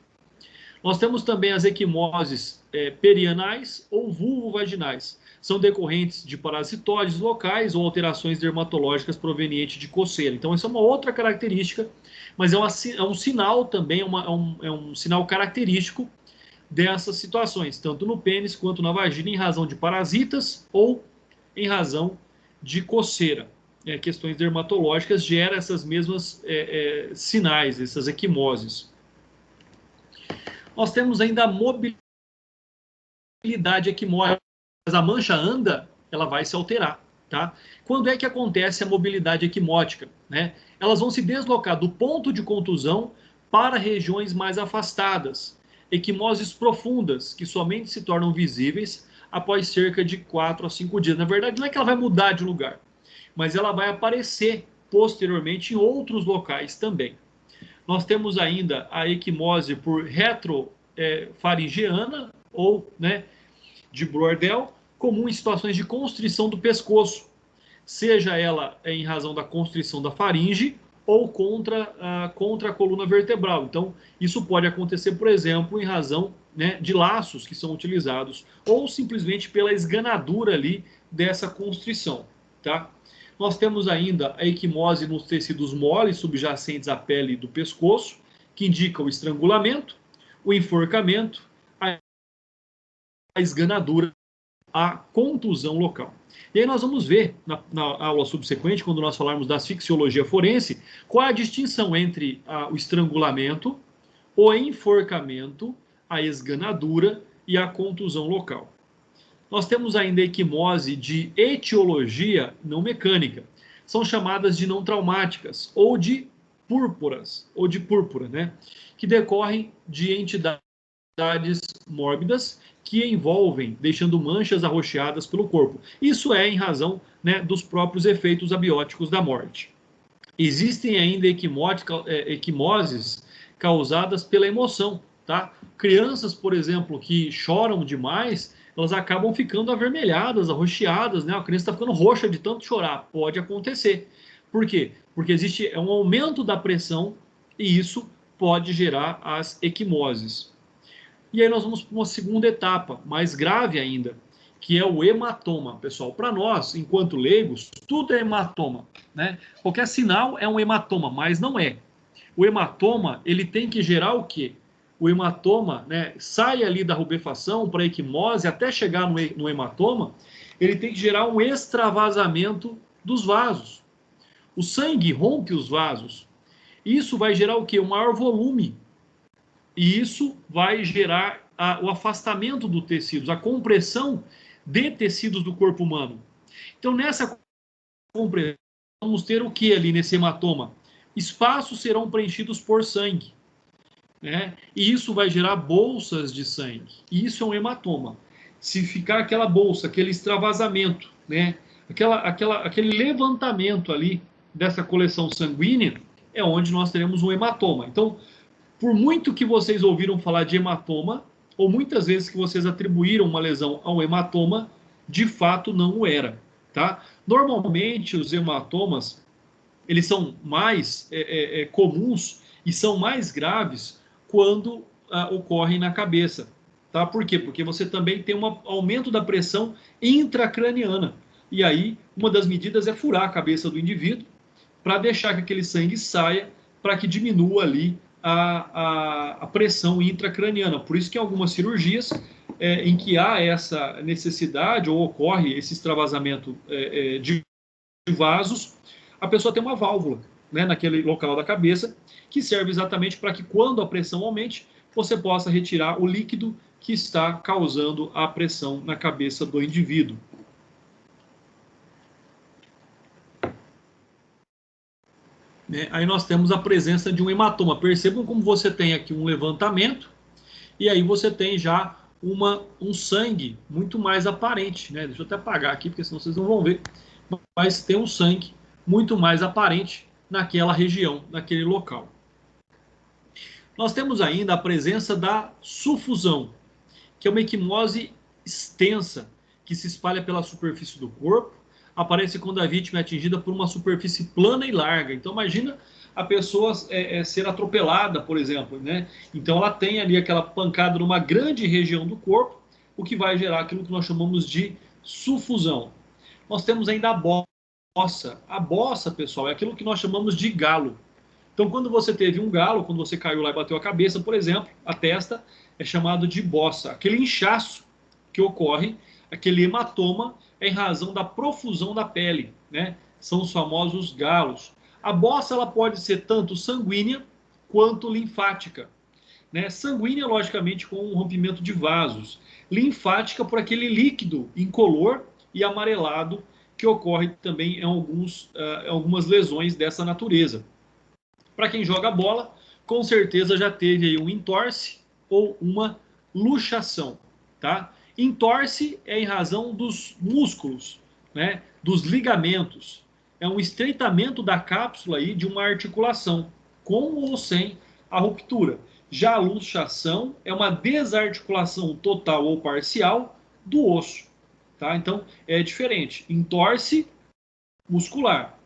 Nós temos também as equimoses perianais ou vulvovaginais. São decorrentes de parasitóides locais ou alterações dermatológicas provenientes de coceira. Então, essa é uma outra característica, mas é um sinal também, é um sinal característico dessas situações, tanto no pênis quanto na vagina, em razão de parasitas ou em razão de coceira. Questões dermatológicas geram essas mesmas sinais, essas equimoses. Nós temos ainda a mobilidade equimótica. Mas a mancha anda, ela vai se alterar, tá? Quando é que acontece a mobilidade equimótica, né? Elas vão se deslocar do ponto de contusão para regiões mais afastadas. Equimoses profundas, que somente se tornam visíveis após cerca de 4 a 5 dias. Na verdade, não é que ela vai mudar de lugar, mas ela vai aparecer posteriormente em outros locais também. Nós temos ainda a equimose por retrofaringeana, ou, né, de Brodel, comum em situações de constrição do pescoço, seja ela em razão da constrição da faringe ou contra a coluna vertebral. Então, isso pode acontecer, por exemplo, em razão, né, de laços que são utilizados, ou simplesmente pela esganadura ali dessa constrição, tá? Nós temos ainda a equimose nos tecidos moles subjacentes à pele do pescoço, que indica o estrangulamento, o enforcamento, a esganadura, a contusão local. E aí nós vamos ver na aula subsequente, quando nós falarmos da asfixiologia forense, qual é a distinção entre o estrangulamento, o enforcamento, a esganadura e a contusão local. Nós temos ainda a equimose de etiologia não mecânica. São chamadas de não traumáticas, ou de púrpura, né? Que decorrem de entidades mórbidas que envolvem, deixando manchas arroxeadas pelo corpo. Isso é em razão, né, dos próprios efeitos abióticos da morte. Existem ainda equimoses causadas pela emoção, tá? Crianças, por exemplo, que choram demais, elas acabam ficando avermelhadas, arroxeadas, né? A criança está ficando roxa de tanto chorar. Pode acontecer. Por quê? Porque existe um aumento da pressão e isso pode gerar as equimoses. E aí nós vamos para uma segunda etapa, mais grave ainda, que é o hematoma. Pessoal, para nós, enquanto leigos, tudo é hematoma, né? Qualquer sinal é um hematoma, mas não é. O hematoma, ele tem que gerar o quê? O hematoma, né, sai ali da rubefação para a equimose, até chegar no hematoma, ele tem que gerar um extravasamento dos vasos. O sangue rompe os vasos. Isso vai gerar o quê? Um maior volume. E isso vai gerar o afastamento dos tecidos, a compressão de tecidos do corpo humano. Então, nessa compressão, vamos ter o que ali nesse hematoma? Espaços serão preenchidos por sangue, né? E isso vai gerar bolsas de sangue. E isso é um hematoma. Se ficar aquela bolsa, aquele extravasamento, né? Aquele levantamento ali dessa coleção sanguínea, é onde nós teremos um hematoma. Então, por muito que vocês ouviram falar de hematoma, ou muitas vezes que vocês atribuíram uma lesão ao hematoma, de fato não o era, tá? Normalmente os hematomas, eles são mais comuns e são mais graves quando ocorrem na cabeça, tá? Por quê? Porque você também tem um aumento da pressão intracraniana. E aí, uma das medidas é furar a cabeça do indivíduo para deixar que aquele sangue saia, para que diminua ali a pressão intracraniana. Por isso que em algumas cirurgias em que há essa necessidade ou ocorre esse extravasamento de vasos, a pessoa tem uma válvula, né, naquele local da cabeça que serve exatamente para que quando a pressão aumente, você possa retirar o líquido que está causando a pressão na cabeça do indivíduo. né? Aí nós temos a presença de um hematoma. Percebam como você tem aqui um levantamento, e aí você tem já um sangue muito mais aparente, né? Deixa eu até apagar aqui, porque senão vocês não vão ver. Mas tem um sangue muito mais aparente naquela região, naquele local. Nós temos ainda a presença da sufusão, que é uma equimose extensa, que se espalha pela superfície do corpo, aparece quando a vítima é atingida por uma superfície plana e larga. Então imagina a pessoa ser atropelada, por exemplo, né? Então ela tem ali aquela pancada numa grande região do corpo, o que vai gerar aquilo que nós chamamos de sufusão. Nós temos ainda a bossa. A bossa, pessoal, é aquilo que nós chamamos de galo. Então, quando você teve um galo, quando você caiu lá e bateu a cabeça, por exemplo, a testa é chamado de bossa. Aquele inchaço que ocorre, aquele hematoma, é em razão da profusão da pele, né? São os famosos galos. A bossa ela pode ser tanto sanguínea quanto linfática, né? Sanguínea, logicamente, com um rompimento de vasos. Linfática por aquele líquido incolor e amarelado que ocorre também em algumas lesões dessa natureza. Para quem joga bola, com certeza já teve aí um entorse ou uma luxação, tá? Entorse é em razão dos músculos, né? Dos ligamentos. É um estreitamento da cápsula aí de uma articulação, com ou sem a ruptura. Já a luxação é uma desarticulação total ou parcial do osso, tá? Então é diferente. Entorse muscular,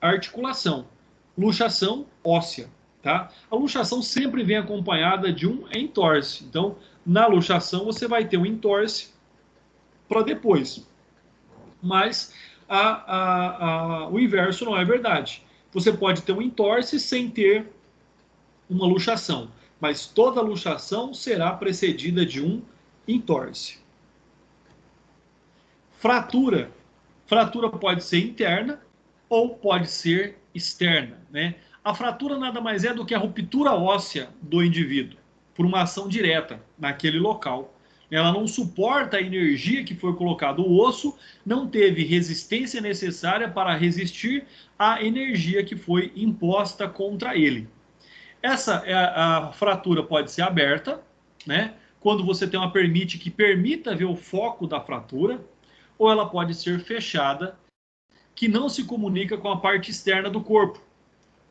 articulação, luxação óssea, tá? A luxação sempre vem acompanhada de um entorse. Então, na luxação você vai ter um entorse para depois. Mas o inverso não é verdade. Você pode ter um entorse sem ter uma luxação, mas toda luxação será precedida de um entorse. Fratura. Fratura pode ser interna ou pode ser externa, né? A fratura nada mais é do que a ruptura óssea do indivíduo por uma ação direta naquele local. Ela não suporta a energia que foi colocada. O osso não teve resistência necessária para resistir à energia que foi imposta contra ele. Essa a fratura pode ser aberta, né? Quando você tem uma permite que permita ver o foco da fratura, ou ela pode ser fechada, que não se comunica com a parte externa do corpo,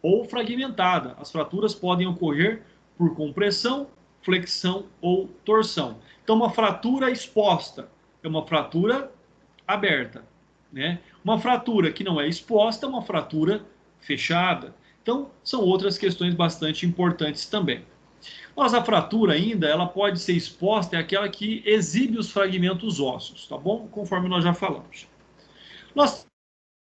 ou fragmentada. As fraturas podem ocorrer por compressão, flexão ou torção. Então, uma fratura exposta é uma fratura aberta, né? Uma fratura que não é exposta é uma fratura fechada. Então, são outras questões bastante importantes também. Mas a fratura ainda, ela pode ser exposta, é aquela que exibe os fragmentos ósseos, tá bom? Conforme nós já falamos. Nós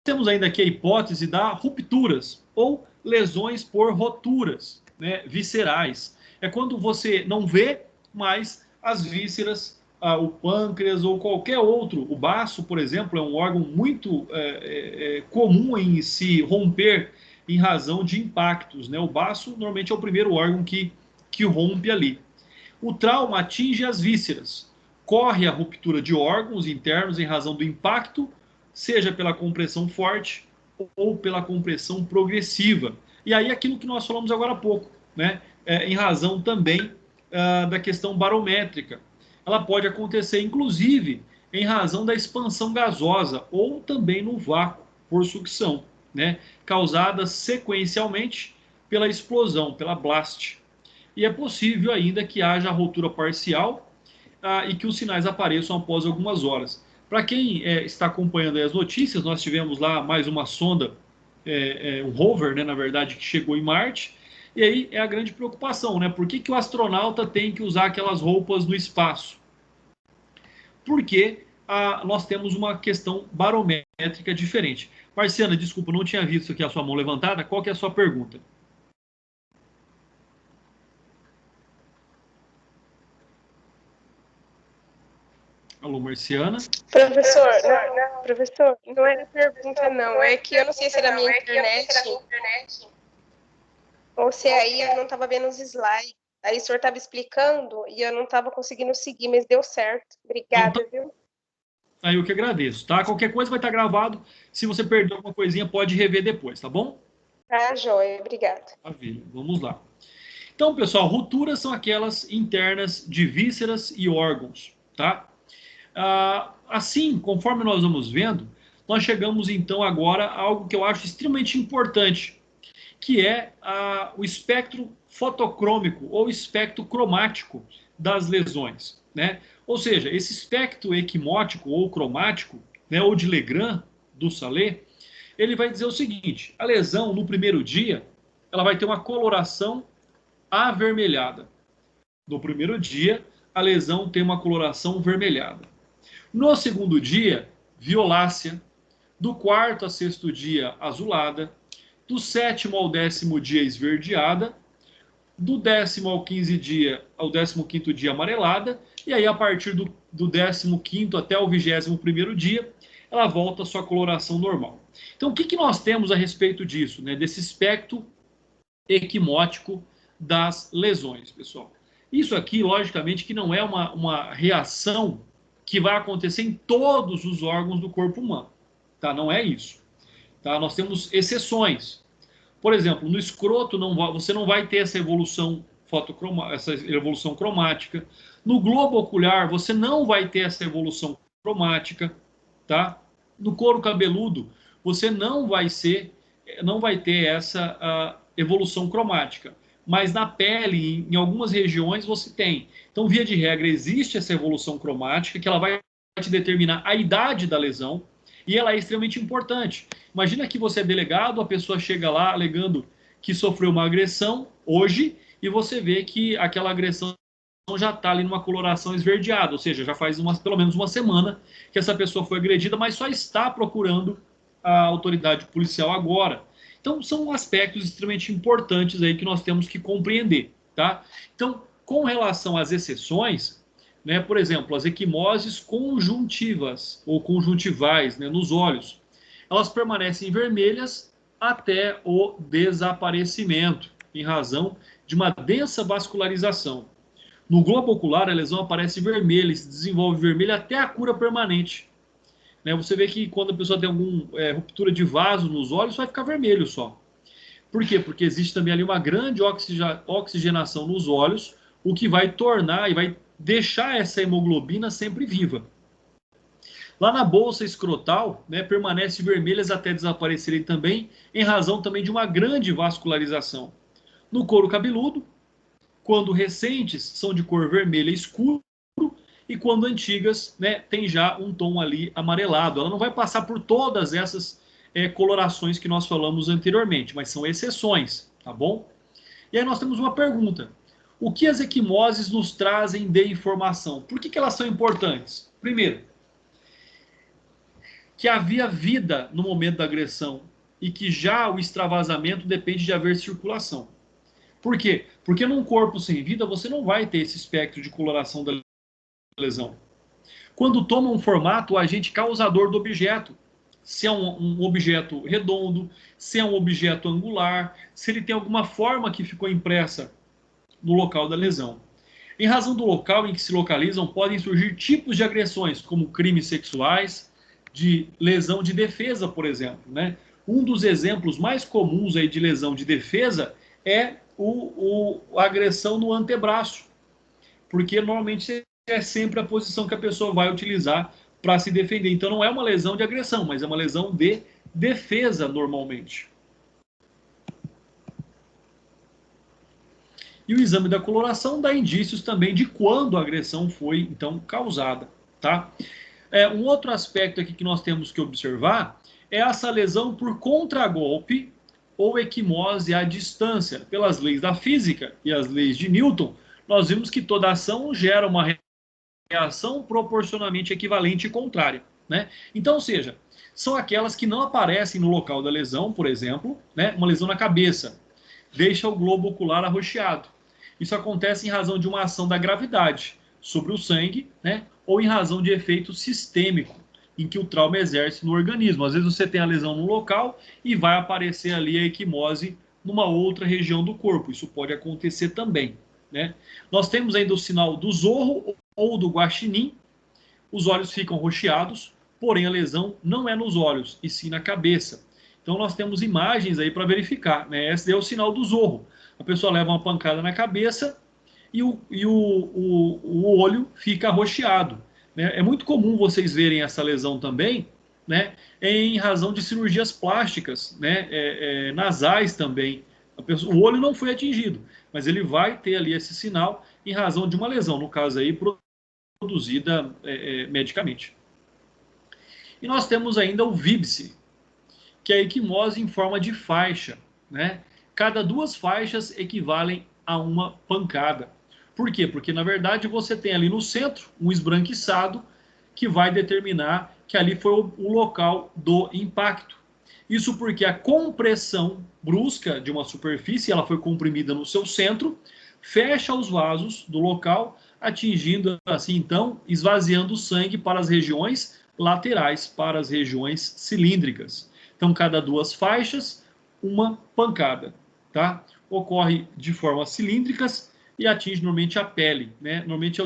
temos ainda aqui a hipótese da rupturas ou lesões por roturas, né, viscerais. É quando você não vê, mas as vísceras, o pâncreas ou qualquer outro, o baço, por exemplo, é um órgão muito comum em se romper em razão de impactos, né? O baço normalmente é o primeiro órgão que rompe ali. O trauma atinge as vísceras, corre a ruptura de órgãos internos em razão do impacto, seja pela compressão forte ou pela compressão progressiva. E aí aquilo que nós falamos agora há pouco, né? Em razão também da questão barométrica. Ela pode acontecer, inclusive, em razão da expansão gasosa ou também no vácuo, por sucção, né? Causada sequencialmente pela explosão, pela blast. E é possível ainda que haja rotura parcial e que os sinais apareçam após algumas horas. Para quem está acompanhando as notícias, nós tivemos lá mais uma sonda, um rover, né, na verdade, que chegou em Marte, e aí é a grande preocupação, né? Por que o astronauta tem que usar aquelas roupas no espaço? Porque nós temos uma questão barométrica diferente. Marciana, desculpa, não tinha visto aqui a sua mão levantada. Qual que é a sua pergunta? Alô, Marciana? Professor, não era pergunta não, é que eu não sei se era a minha internet ou se aí eu não estava vendo os slides. Aí o senhor estava explicando e eu não estava conseguindo seguir, mas deu certo. Obrigada, Então, viu? aí eu que agradeço, tá? Qualquer coisa vai estar gravado. Se você perdeu alguma coisinha, pode rever depois, tá bom? Tá, joia, obrigada. Maravilha, vamos lá. Então, pessoal, rupturas são aquelas internas de vísceras e órgãos, tá? Assim, conforme nós vamos vendo, nós chegamos então agora a algo que eu acho extremamente importante, que é o espectro fotocrômico ou espectro cromático das lesões, né? Ou seja, esse espectro equimótico ou cromático, né, ou de Legrand, do Salé, ele vai dizer o seguinte: a lesão no primeiro dia, ela vai ter uma coloração avermelhada. No primeiro dia, a lesão tem uma coloração vermelhada. No segundo dia, violácea. Do quarto ao sexto dia, azulada. Do sétimo ao 10º dia, esverdeada. Do 10º ao 15º dia, amarelada. E aí, a partir do 15º até o 21º dia, ela volta à sua coloração normal. Então, o que nós temos a respeito disso, né? Desse espectro equimótico das lesões, pessoal? Isso aqui, logicamente, que não é uma reação que vai acontecer em todos os órgãos do corpo humano, tá? Não é isso, tá? Nós temos exceções. Por exemplo, no escroto você não vai ter essa evolução cromática. No globo ocular você não vai ter essa evolução cromática, tá? No couro cabeludo você não vai ter essa evolução cromática. Mas na pele, em algumas regiões, você tem. Então, via de regra, existe essa evolução cromática, que ela vai te determinar a idade da lesão, e ela é extremamente importante. Imagina que você é delegado, a pessoa chega lá alegando que sofreu uma agressão hoje, e você vê que aquela agressão já está ali numa coloração esverdeada, ou seja, já faz pelo menos uma semana que essa pessoa foi agredida, mas só está procurando a autoridade policial agora. Então, são aspectos extremamente importantes aí que nós temos que compreender, tá? Então, com relação às exceções, né, por exemplo, as equimoses conjuntivas ou conjuntivais, né, nos olhos, elas permanecem vermelhas até o desaparecimento, em razão de uma densa vascularização. No globo ocular, a lesão aparece vermelha e se desenvolve vermelha até a cura permanente. Você vê que quando a pessoa tem alguma ruptura de vaso nos olhos, vai ficar vermelho só. Por quê? Porque existe também ali uma grande oxigenação nos olhos, o que vai tornar e vai deixar essa hemoglobina sempre viva. Lá na bolsa escrotal, né, permanece vermelhas até desaparecerem também, em razão também de uma grande vascularização. No couro cabeludo, quando recentes, são de cor vermelha escura, e quando antigas, né, tem já um tom ali amarelado. Ela não vai passar por todas essas colorações que nós falamos anteriormente, mas são exceções, tá bom? E aí nós temos uma pergunta. O que as equimoses nos trazem de informação? Por que elas são importantes? Primeiro, que havia vida no momento da agressão e que já o extravasamento depende de haver circulação. Por quê? Porque num corpo sem vida você não vai ter esse espectro de coloração da lesão. Quando toma um formato, o agente causador do objeto, se é um objeto redondo, se é um objeto angular, se ele tem alguma forma que ficou impressa no local da lesão. Em razão do local em que se localizam, podem surgir tipos de agressões, como crimes sexuais, de lesão de defesa, por exemplo, né? Um dos exemplos mais comuns aí de lesão de defesa é a agressão no antebraço, porque normalmente é sempre a posição que a pessoa vai utilizar para se defender. Então não é uma lesão de agressão, mas é uma lesão de defesa normalmente. E o exame da coloração dá indícios também de quando a agressão foi, então, causada, tá? Um outro aspecto aqui que nós temos que observar é essa lesão por contragolpe ou equimose à distância. Pelas leis da física e as leis de Newton, nós vimos que toda ação gera uma reação proporcionalmente equivalente e contrária, né? Então, ou seja, são aquelas que não aparecem no local da lesão, por exemplo, né? Uma lesão na cabeça deixa o globo ocular arroxeado. Isso acontece em razão de uma ação da gravidade sobre o sangue, né? Ou em razão de efeito sistêmico, em que o trauma exerce no organismo. Às vezes você tem a lesão num local e vai aparecer ali a equimose numa outra região do corpo. Isso pode acontecer também, né? Nós temos ainda o sinal do zorro ou do guaxinim. Os olhos ficam roxeados, porém a lesão não é nos olhos, e sim na cabeça. Então, nós temos imagens aí para verificar, né? Esse é o sinal do Zorro. A pessoa leva uma pancada na cabeça e o olho fica arroxeado, né? É muito comum vocês verem essa lesão também, né? Em razão de cirurgias plásticas, né? Nasais também. O olho não foi atingido, mas ele vai ter ali esse sinal em razão de uma lesão, no caso aí, produzida medicamente. E nós temos ainda o VIBSE, que é a equimose em forma de faixa, né? Cada 2 faixas equivalem a uma pancada. Por quê? Porque, na verdade, você tem ali no centro um esbranquiçado que vai determinar que ali foi o local do impacto. Isso porque a compressão brusca de uma superfície, ela foi comprimida no seu centro, fecha os vasos do local, atingindo assim, então, esvaziando o sangue para as regiões laterais, para as regiões cilíndricas. Então, cada 2 faixas, uma pancada, tá? Ocorre de formas cilíndricas e atinge normalmente a pele, né? Normalmente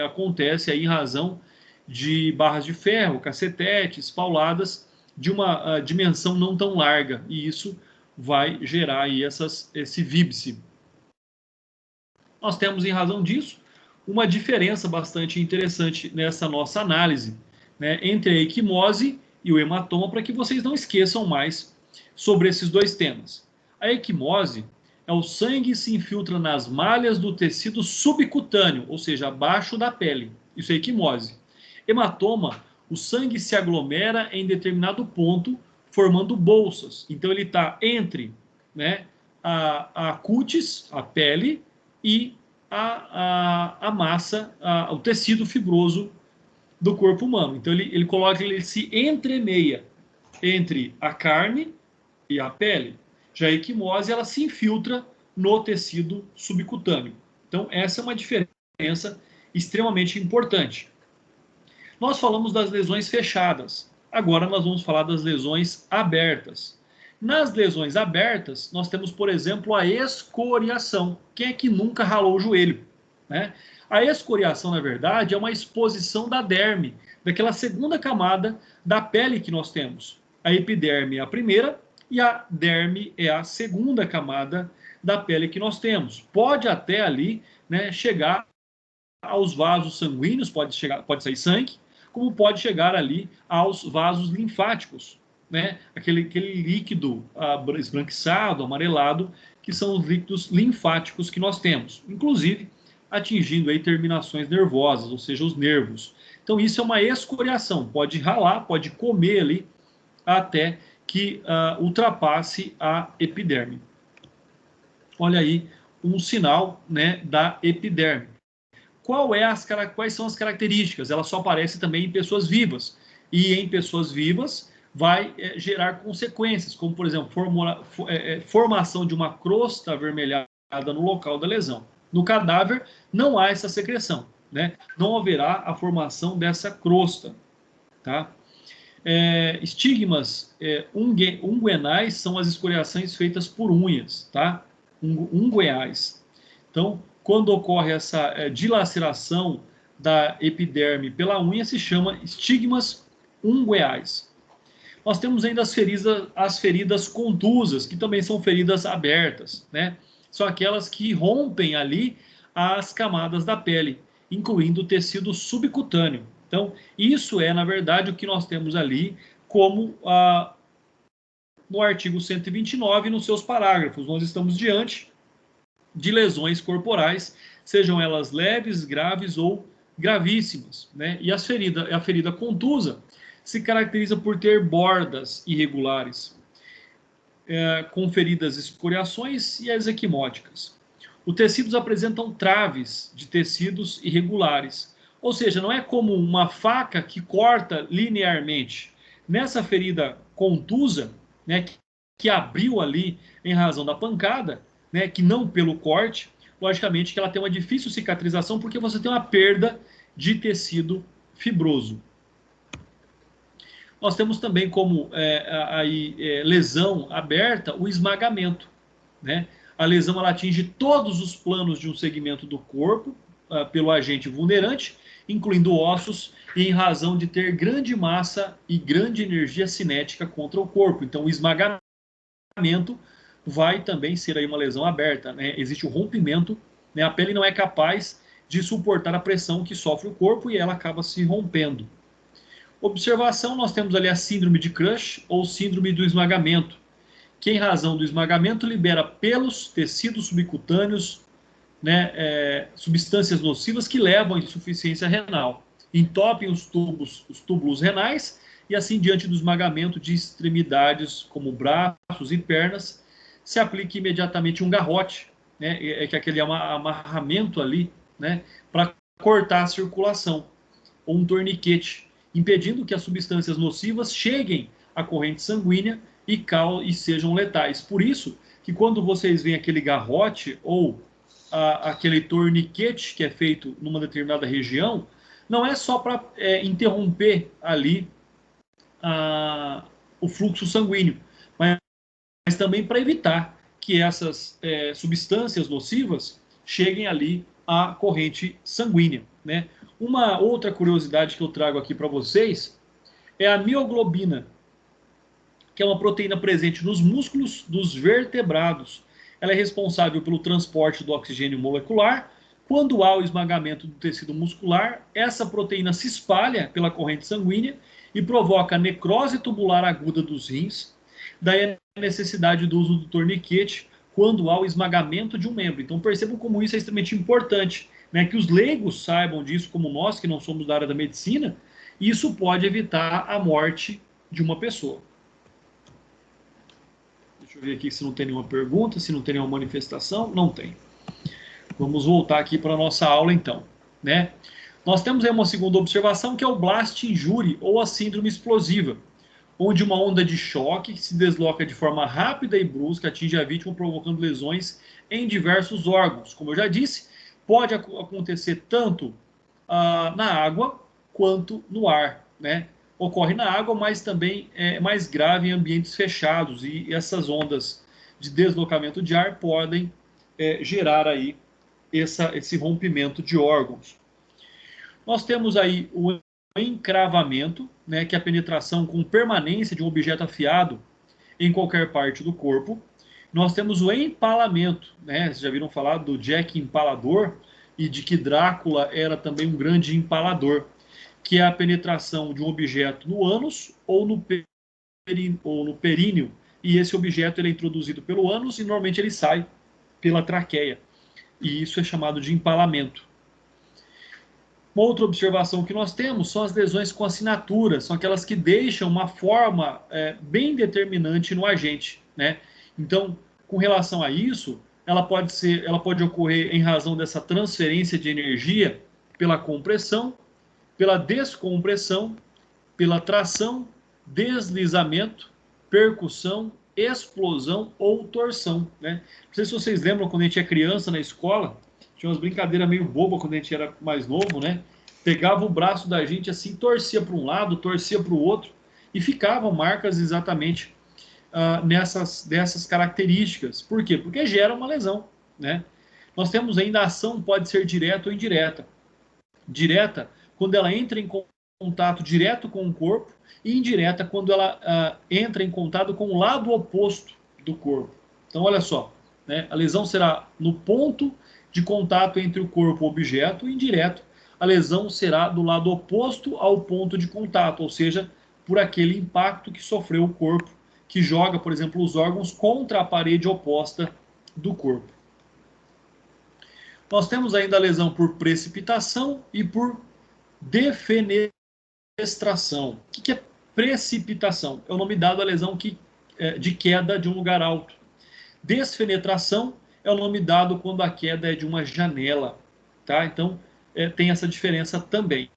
acontece aí em razão de barras de ferro, cacetetes, pauladas de uma dimensão não tão larga, e isso vai gerar aí esse VIBSE. Nós temos, em razão disso, uma diferença bastante interessante nessa nossa análise, né, entre a equimose e o hematoma, para que vocês não esqueçam mais sobre esses 2 temas. A equimose é o sangue se infiltra nas malhas do tecido subcutâneo, ou seja, abaixo da pele. Isso é equimose. Hematoma, o sangue se aglomera em determinado ponto, formando bolsas. Então, ele está entre, né, a cutis, a pele, e a massa, o tecido fibroso do corpo humano. Então, ele se entremeia entre a carne e a pele. Já a equimose, ela se infiltra no tecido subcutâneo. Então, essa é uma diferença extremamente importante. Nós falamos das lesões fechadas. Agora nós vamos falar das lesões abertas. Nas lesões abertas, nós temos, por exemplo, a escoriação. Quem é que nunca ralou o joelho, né? A escoriação, na verdade, é uma exposição da derme, daquela segunda camada da pele que nós temos. A epiderme é a primeira e a derme é a segunda camada da pele que nós temos. Pode até ali, né, chegar aos vasos sanguíneos, pode sair sangue, como pode chegar ali aos vasos linfáticos, né? Aquele líquido esbranquiçado, amarelado, que são os líquidos linfáticos que nós temos, inclusive atingindo aí terminações nervosas, ou seja, os nervos. Então isso é uma escoriação, pode ralar, pode comer ali até que ultrapasse a epiderme. Olha aí um sinal, né, da epiderme. Quais são as características? Ela só aparece também em pessoas vivas. E em pessoas vivas vai gerar consequências, como, por exemplo, formação de uma crosta avermelhada no local da lesão. No cadáver, não há essa secreção, né? Não haverá a formação dessa crosta, tá? Estigmas unguenais são as escoriações feitas por unhas, tá? Ungueais. Então, quando ocorre essa dilaceração da epiderme pela unha, se chama estigmas ungueais. Nós temos ainda as feridas contusas, que também são feridas abertas, né? São aquelas que rompem ali as camadas da pele, incluindo o tecido subcutâneo. Então, isso é, na verdade, o que nós temos ali como no artigo 129, nos seus parágrafos. Nós estamos diante de lesões corporais, sejam elas leves, graves ou gravíssimas, né? E a ferida contusa se caracteriza por ter bordas irregulares, com feridas escoriações e as equimóticas. Os tecidos apresentam traves de tecidos irregulares, ou seja, não é como uma faca que corta linearmente. Nessa ferida contusa, né, que abriu ali em razão da pancada, né, que não pelo corte, logicamente que ela tem uma difícil cicatrização porque você tem uma perda de tecido fibroso. Nós temos também como lesão aberta o esmagamento, né? A lesão ela atinge todos os planos de um segmento do corpo pelo agente vulnerante incluindo ossos, e em razão de ter grande massa e grande energia cinética contra o corpo. Então, o esmagamento vai também ser aí uma lesão aberta, né? Existe o rompimento, né? A pele não é capaz de suportar a pressão que sofre o corpo e ela acaba se rompendo. Observação, nós temos ali a síndrome de Crush ou síndrome do esmagamento, que em razão do esmagamento libera pelos, tecidos subcutâneos, né, substâncias nocivas que levam à insuficiência renal, entopem os túbulos renais e assim diante do esmagamento de extremidades como braços e pernas, se aplica imediatamente um garrote, né, que é aquele amarramento ali, né, para cortar a circulação, ou um torniquete, impedindo que as substâncias nocivas cheguem à corrente sanguínea e sejam letais. Por isso que quando vocês veem aquele garrote ou aquele torniquete que é feito numa determinada região, não é só para interromper ali o fluxo sanguíneo, mas também para evitar que essas substâncias nocivas cheguem ali à corrente sanguínea, né? Uma outra curiosidade que eu trago aqui para vocês é a mioglobina, que é uma proteína presente nos músculos dos vertebrados. Ela é responsável pelo transporte do oxigênio molecular. Quando há o esmagamento do tecido muscular, essa proteína se espalha pela corrente sanguínea e provoca necrose tubular aguda dos rins. Daí a necessidade do uso do torniquete quando há o esmagamento de um membro. Então percebam como isso é extremamente importante, né? Que os leigos saibam disso, como nós, que não somos da área da medicina, e isso pode evitar a morte de uma pessoa. Deixa eu ver aqui se não tem nenhuma pergunta, se não tem nenhuma manifestação. Não tem. Vamos voltar aqui para a nossa aula, então, né? Nós temos aí uma segunda observação, que é o blast injury, ou a síndrome explosiva, onde uma onda de choque que se desloca de forma rápida e brusca atinge a vítima, provocando lesões em diversos órgãos. Como eu já disse, pode acontecer tanto na água quanto no ar, né? Ocorre na água, mas também é mais grave em ambientes fechados, e essas ondas de deslocamento de ar podem gerar aí esse rompimento de órgãos. Nós temos aí o encravamento, né, que é a penetração com permanência de um objeto afiado em qualquer parte do corpo. Nós temos o empalamento, né? Vocês já viram falar do Jack Empalador e de que Drácula era também um grande empalador, que é a penetração de um objeto no ânus ou no períneo, e esse objeto ele é introduzido pelo ânus e normalmente ele sai pela traqueia, e isso é chamado de empalamento. Uma outra observação que nós temos são as lesões com assinatura, são aquelas que deixam uma forma bem determinante no agente, né? Então, com relação a isso, ela pode ocorrer em razão dessa transferência de energia pela compressão, pela descompressão, pela tração, deslizamento, percussão, explosão ou torção, né? Não sei se vocês lembram quando a gente é criança na escola, tinha umas brincadeiras meio bobas quando a gente era mais novo, né? Pegava o braço da gente assim, torcia para um lado, torcia para o outro, e ficavam marcas exatamente dessas características. Por quê? Porque gera uma lesão, né? Nós temos ainda a ação pode ser direta ou indireta. Direta, quando ela entra em contato direto com o corpo, e indireta, quando ela entra em contato com o lado oposto do corpo. Então, olha só, né? A lesão será no ponto de contato entre o corpo e o objeto, e indireto, a lesão será do lado oposto ao ponto de contato, ou seja, por aquele impacto que sofreu o corpo, que joga, por exemplo, os órgãos contra a parede oposta do corpo. Nós temos ainda a lesão por precipitação e por defenestração. O que é precipitação? É o nome dado à lesão de queda de um lugar alto. Desfenetração é o nome dado quando a queda é de uma janela, tá? Então, tem essa diferença também.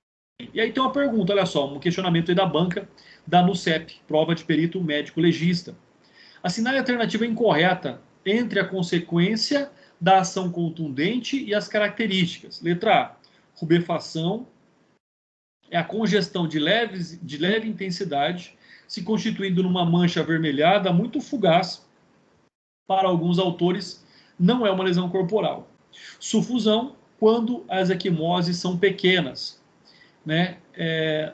E aí tem uma pergunta, olha só, um questionamento aí da banca da NUCEP, prova de perito médico legista. Assinale a alternativa incorreta entre a consequência da ação contundente e as características. Letra A, rubefação é a congestão de leve intensidade, se constituindo numa mancha avermelhada muito fugaz. Para alguns autores, não é uma lesão corporal. Sufusão, quando as equimoses são pequenas. né,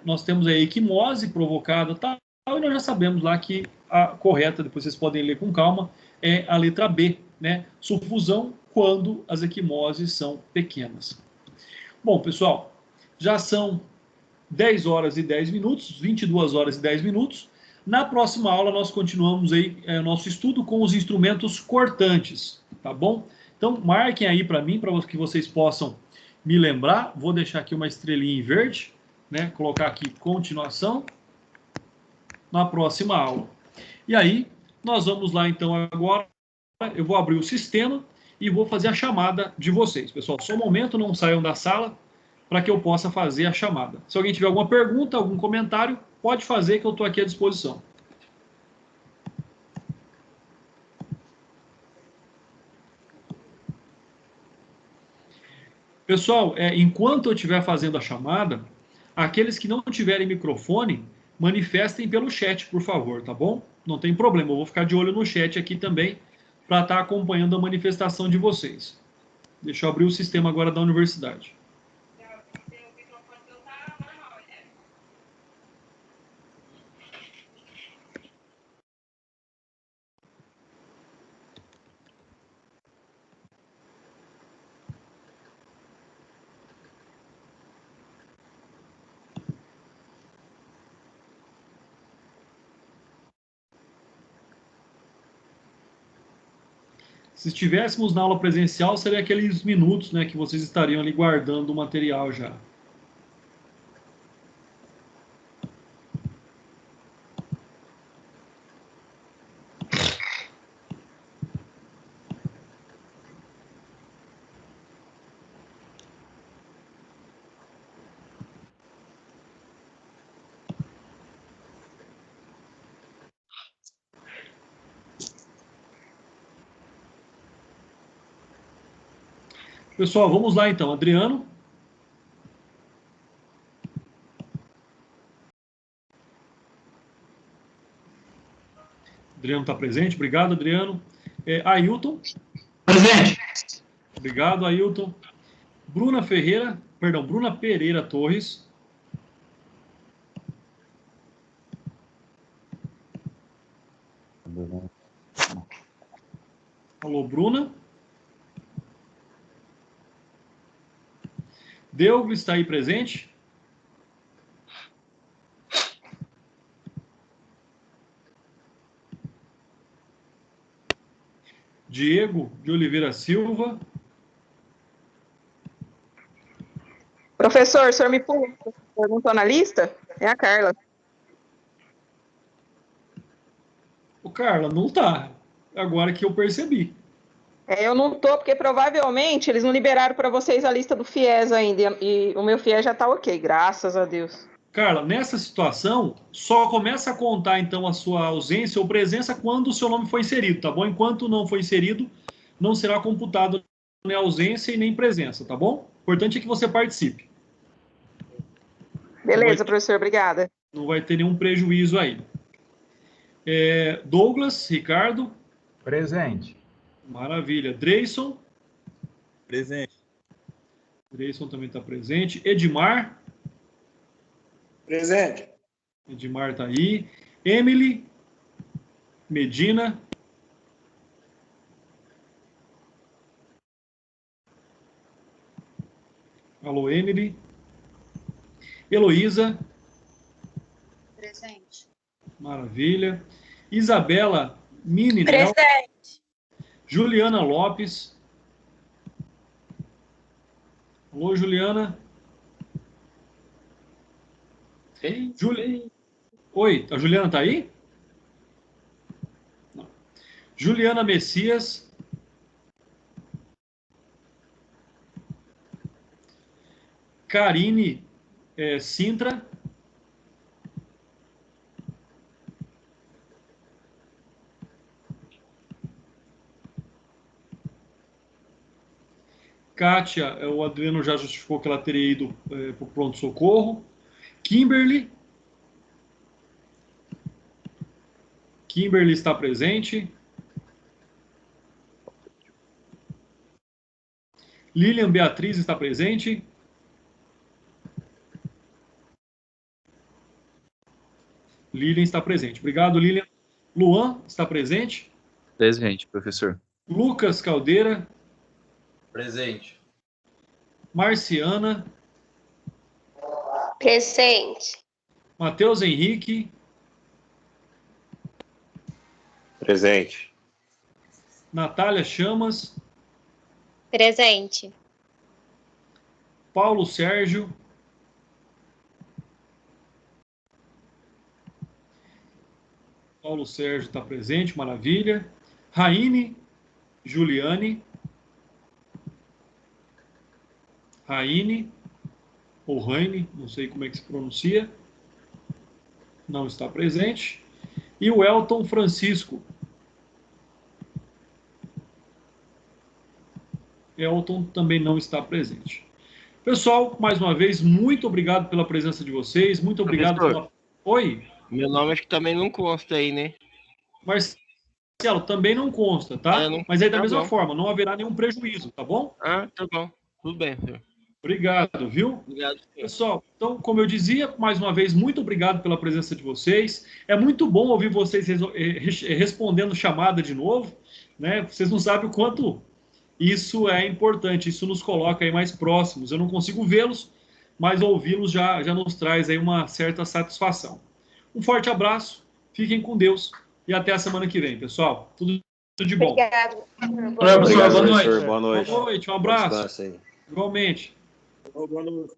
nós temos a equimose provocada, tal, e nós já sabemos lá que a correta, depois vocês podem ler com calma, é a letra B, né, sufusão quando as equimoses são pequenas. Bom, pessoal, já são 10 horas e 10 minutos, 22 horas e 10 minutos. Na próxima aula nós continuamos aí nosso estudo com os instrumentos cortantes, tá bom? Então marquem aí para mim, para que vocês possam me lembrar. Vou deixar aqui uma estrelinha em verde, né? Colocar aqui continuação na próxima aula. E aí nós vamos lá então agora. Eu vou abrir o sistema e vou fazer a chamada de vocês. Pessoal, só um momento, não saiam da sala para que eu possa fazer a chamada. Se alguém tiver alguma pergunta, algum comentário, pode fazer que eu estou aqui à disposição. Pessoal, enquanto eu estiver fazendo a chamada, aqueles que não tiverem microfone, manifestem pelo chat, por favor, tá bom? Não tem problema, eu vou ficar de olho no chat aqui também, para estar acompanhando a manifestação de vocês. Deixa eu abrir o sistema agora da universidade. Se estivéssemos na aula presencial, seria aqueles minutos, né, que vocês estariam ali guardando o material já. Pessoal, vamos lá então. Adriano. Adriano está presente. Obrigado, Adriano. Ailton. Presente. Obrigado, Ailton. Bruna Pereira Torres. Alô, Bruna. Delgo está aí presente? Diego de Oliveira Silva. Professor, o senhor me perguntou na lista? É a Carla. O Carla, não tá. Agora que eu percebi. Eu não tô, porque provavelmente eles não liberaram para vocês a lista do FIES ainda. E o meu FIES já tá ok, graças a Deus. Carla, nessa situação, só começa a contar, então, a sua ausência ou presença quando o seu nome foi inserido, tá bom? Enquanto não foi inserido, não será computado nem ausência e nem presença, tá bom? O importante é que você participe. Beleza, professor, obrigada. Não vai ter nenhum prejuízo aí. Douglas, Ricardo. Presente. Maravilha. Dreyson. Presente. Dreyson também está presente. Edmar. Presente. Edmar está aí. Emily Medina. Alô, Emily. Heloísa. Presente. Maravilha. Isabela Mininel. Presente. Juliana Lopes. Alô, Juliana. Oi, a Juliana está aí? Não. Juliana Messias. Karine Sintra. Kátia, o Adriano já justificou que ela teria ido para o pronto-socorro. Kimberly. Kimberly está presente. Lilian Beatriz está presente. Lilian está presente. Obrigado, Lilian. Luan está presente. Presente, professor. Lucas Caldeira. Presente. Marciana. Presente. Matheus Henrique. Presente. Natália Chamas. Presente. Paulo Sérgio. Paulo Sérgio está presente, maravilha. Raine Juliane. Raine, ou Raine, não sei como é que se pronuncia. Não está presente. E o Elton Francisco. Elton também não está presente. Pessoal, mais uma vez, muito obrigado pela presença de vocês. Muito obrigado pela... Oi? Meu nome acho que também não consta aí, né? Marcelo, também não consta, tá? Não... Mas aí da tá mesma bom. forma, não haverá nenhum prejuízo, tá bom? Ah, tá bom. Tudo bem, senhor. Obrigado, viu? Obrigado, senhor. Pessoal, então, como eu dizia, mais uma vez, muito obrigado pela presença de vocês. É muito bom ouvir vocês respondendo chamada de novo, né? Vocês não sabem o quanto isso é importante, isso nos coloca aí mais próximos. Eu não consigo vê-los, mas ouvi-los já nos traz aí uma certa satisfação. Um forte abraço, fiquem com Deus e até a semana que vem, pessoal. Tudo de bom. Obrigado. Boa noite. Boa noite. Boa noite, um abraço. Igualmente. Boa noite.